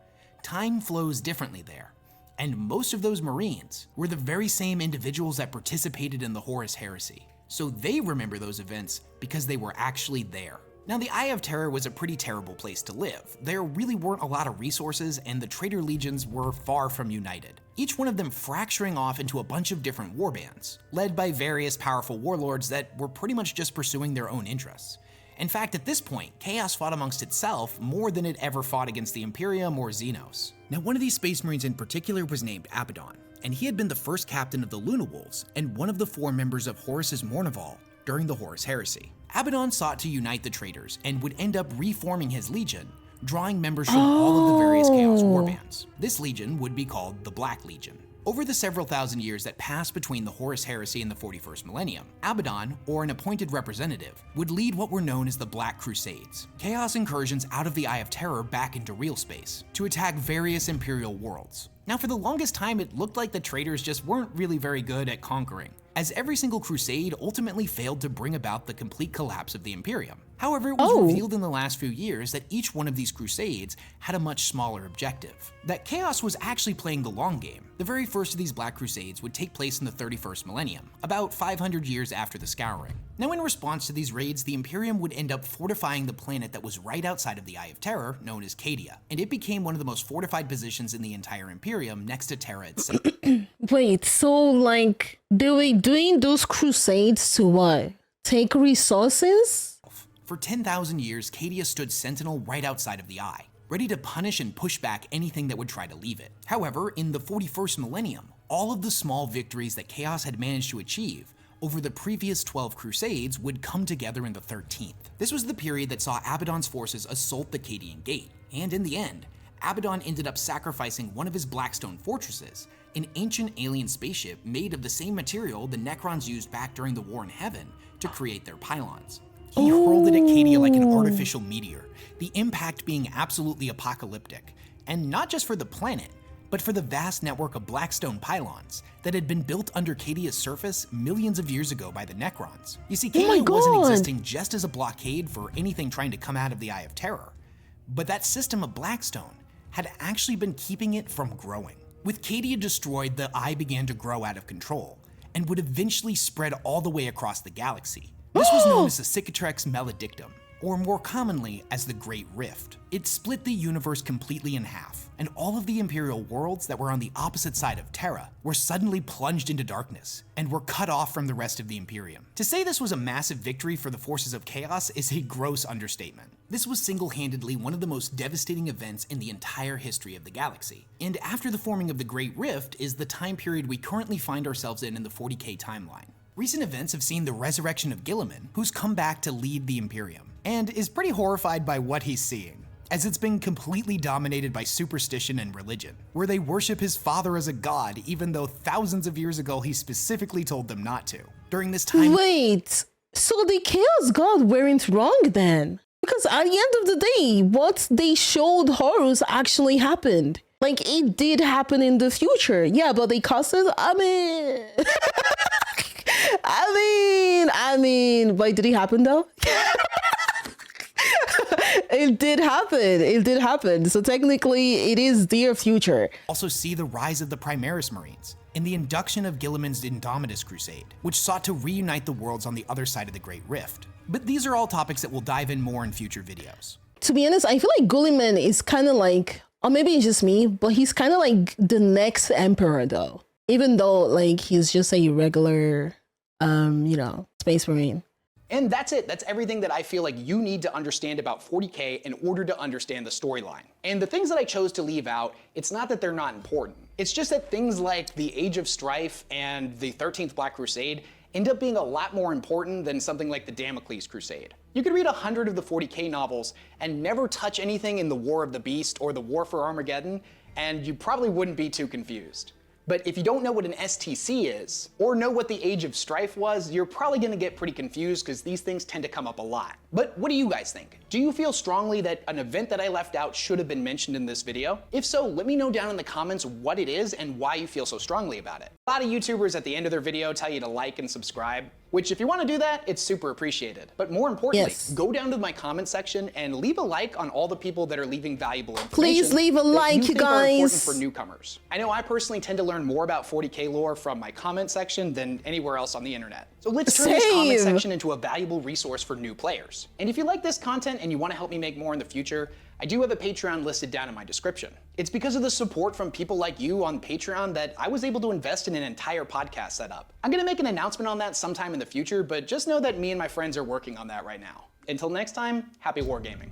time flows differently there. And most of those Marines were the very same individuals that participated in the Horus Heresy. So they remember those events because they were actually there. Now, the Eye of Terror was a pretty terrible place to live. There really weren't a lot of resources, and the traitor legions were far from united, each one of them fracturing off into a bunch of different warbands, led by various powerful warlords that were pretty much just pursuing their own interests. In fact, at this point, Chaos fought amongst itself more than it ever fought against the Imperium or Xenos. Now, one of these Space Marines in particular was named Abaddon, and he had been the first captain of the Luna Wolves and one of the 4 members of Horus's Mournival during the Horus Heresy. Abaddon sought to unite the traitors and would end up reforming his legion, drawing members from all of the various Chaos warbands. This legion would be called the Black Legion. Over the several thousand years that passed between the Horus Heresy and the 41st millennium, Abaddon, or an appointed representative, would lead what were known as the Black Crusades, Chaos incursions out of the Eye of Terror back into real space, to attack various Imperial worlds. Now, for the longest time, it looked like the traitors just weren't really very good at conquering, as every single crusade ultimately failed to bring about the complete collapse of the Imperium. However, it was revealed in the last few years that each one of these crusades had a much smaller objective, that Chaos was actually playing the long game. The very first of these Black Crusades would take place in the 31st millennium, about 500 years after the Scouring. Now, in response to these raids, the Imperium would end up fortifying the planet that was right outside of the Eye of Terror, known as Cadia, and it became one of the most fortified positions in the entire Imperium next to Terra itself. Wait, so like, they were doing those crusades to what? Take resources? For 10,000 years, Cadia stood sentinel right outside of the Eye, ready to punish and push back anything that would try to leave it. However, in the 41st millennium, all of the small victories that Chaos had managed to achieve over the previous 12 crusades would come together in the 13th. This was the period that saw Abaddon's forces assault the Cadian Gate, and in the end, Abaddon ended up sacrificing one of his Blackstone fortresses, an ancient alien spaceship made of the same material the Necrons used back during the War in Heaven to create their pylons. He hurled it at Cadia like an artificial meteor, the impact being absolutely apocalyptic, and not just for the planet, but for the vast network of Blackstone pylons that had been built under Cadia's surface millions of years ago by the Necrons. You see, Cadia wasn't existing just as a blockade for anything trying to come out of the Eye of Terror, but that system of Blackstone had actually been keeping it from growing. With Cadia destroyed, the Eye began to grow out of control, and would eventually spread all the way across the galaxy. This was known as the Cicatrix Maledictum, or more commonly as the Great Rift. It split the universe completely in half, and all of the Imperial worlds that were on the opposite side of Terra were suddenly plunged into darkness, and were cut off from the rest of the Imperium. To say this was a massive victory for the forces of chaos is a gross understatement. This was single-handedly one of the most devastating events in the entire history of the galaxy. And after the forming of the Great Rift is the time period we currently find ourselves in the 40K timeline. Recent events have seen the resurrection of Guilliman, who's come back to lead the Imperium, and is pretty horrified by what he's seeing, as it's been completely dominated by superstition and religion, where they worship his father as a god even though thousands of years ago he specifically told them not to. During this time— Wait, so the Chaos God weren't wrong then? Because at the end of the day, what they showed Horus actually happened. Like, it did happen in the future. Yeah, but they caused it? I mean, wait, did it happen though? It did happen. So technically, it is their future. Also see the rise of the Primaris Marines and the induction of Guilliman's Indomitus Crusade, which sought to reunite the worlds on the other side of the Great Rift. But these are all topics that we'll dive in more in future videos. To be honest, I feel like Guilliman is kind of like, or maybe it's just me, but he's kind of like the next emperor though. Even though like he's just a regular, Space Marine. And that's it. That's everything that I feel like you need to understand about 40K in order to understand the storyline. And the things that I chose to leave out, it's not that they're not important. It's just that things like the Age of Strife and the 13th Black Crusade end up being a lot more important than something like the Damocles Crusade. You could read 100 of the 40K novels and never touch anything in the War of the Beast or the War for Armageddon, and you probably wouldn't be too confused. But if you don't know what an STC is, or know what the Age of Strife was, you're probably gonna get pretty confused because these things tend to come up a lot. But what do you guys think? Do you feel strongly that an event that I left out should have been mentioned in this video? If so, let me know down in the comments what it is and why you feel so strongly about it. A lot of YouTubers at the end of their video tell you to like and subscribe, which if you want to do that, it's super appreciated. But more importantly, go down to my comment section and leave a like on all the people that are leaving valuable information. Please leave a like, you guys. Important for newcomers. I know I personally tend to learn more about 40K lore from my comment section than anywhere else on the internet. So let's turn this comment section into a valuable resource for new players. And if you like this content and you want to help me make more in the future, I do have a Patreon listed down in my description. It's because of the support from people like you on Patreon that I was able to invest in an entire podcast setup. I'm gonna make an announcement on that sometime in the future, but just know that me and my friends are working on that right now. Until next time, happy wargaming.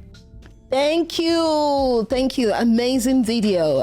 Thank you. Amazing video.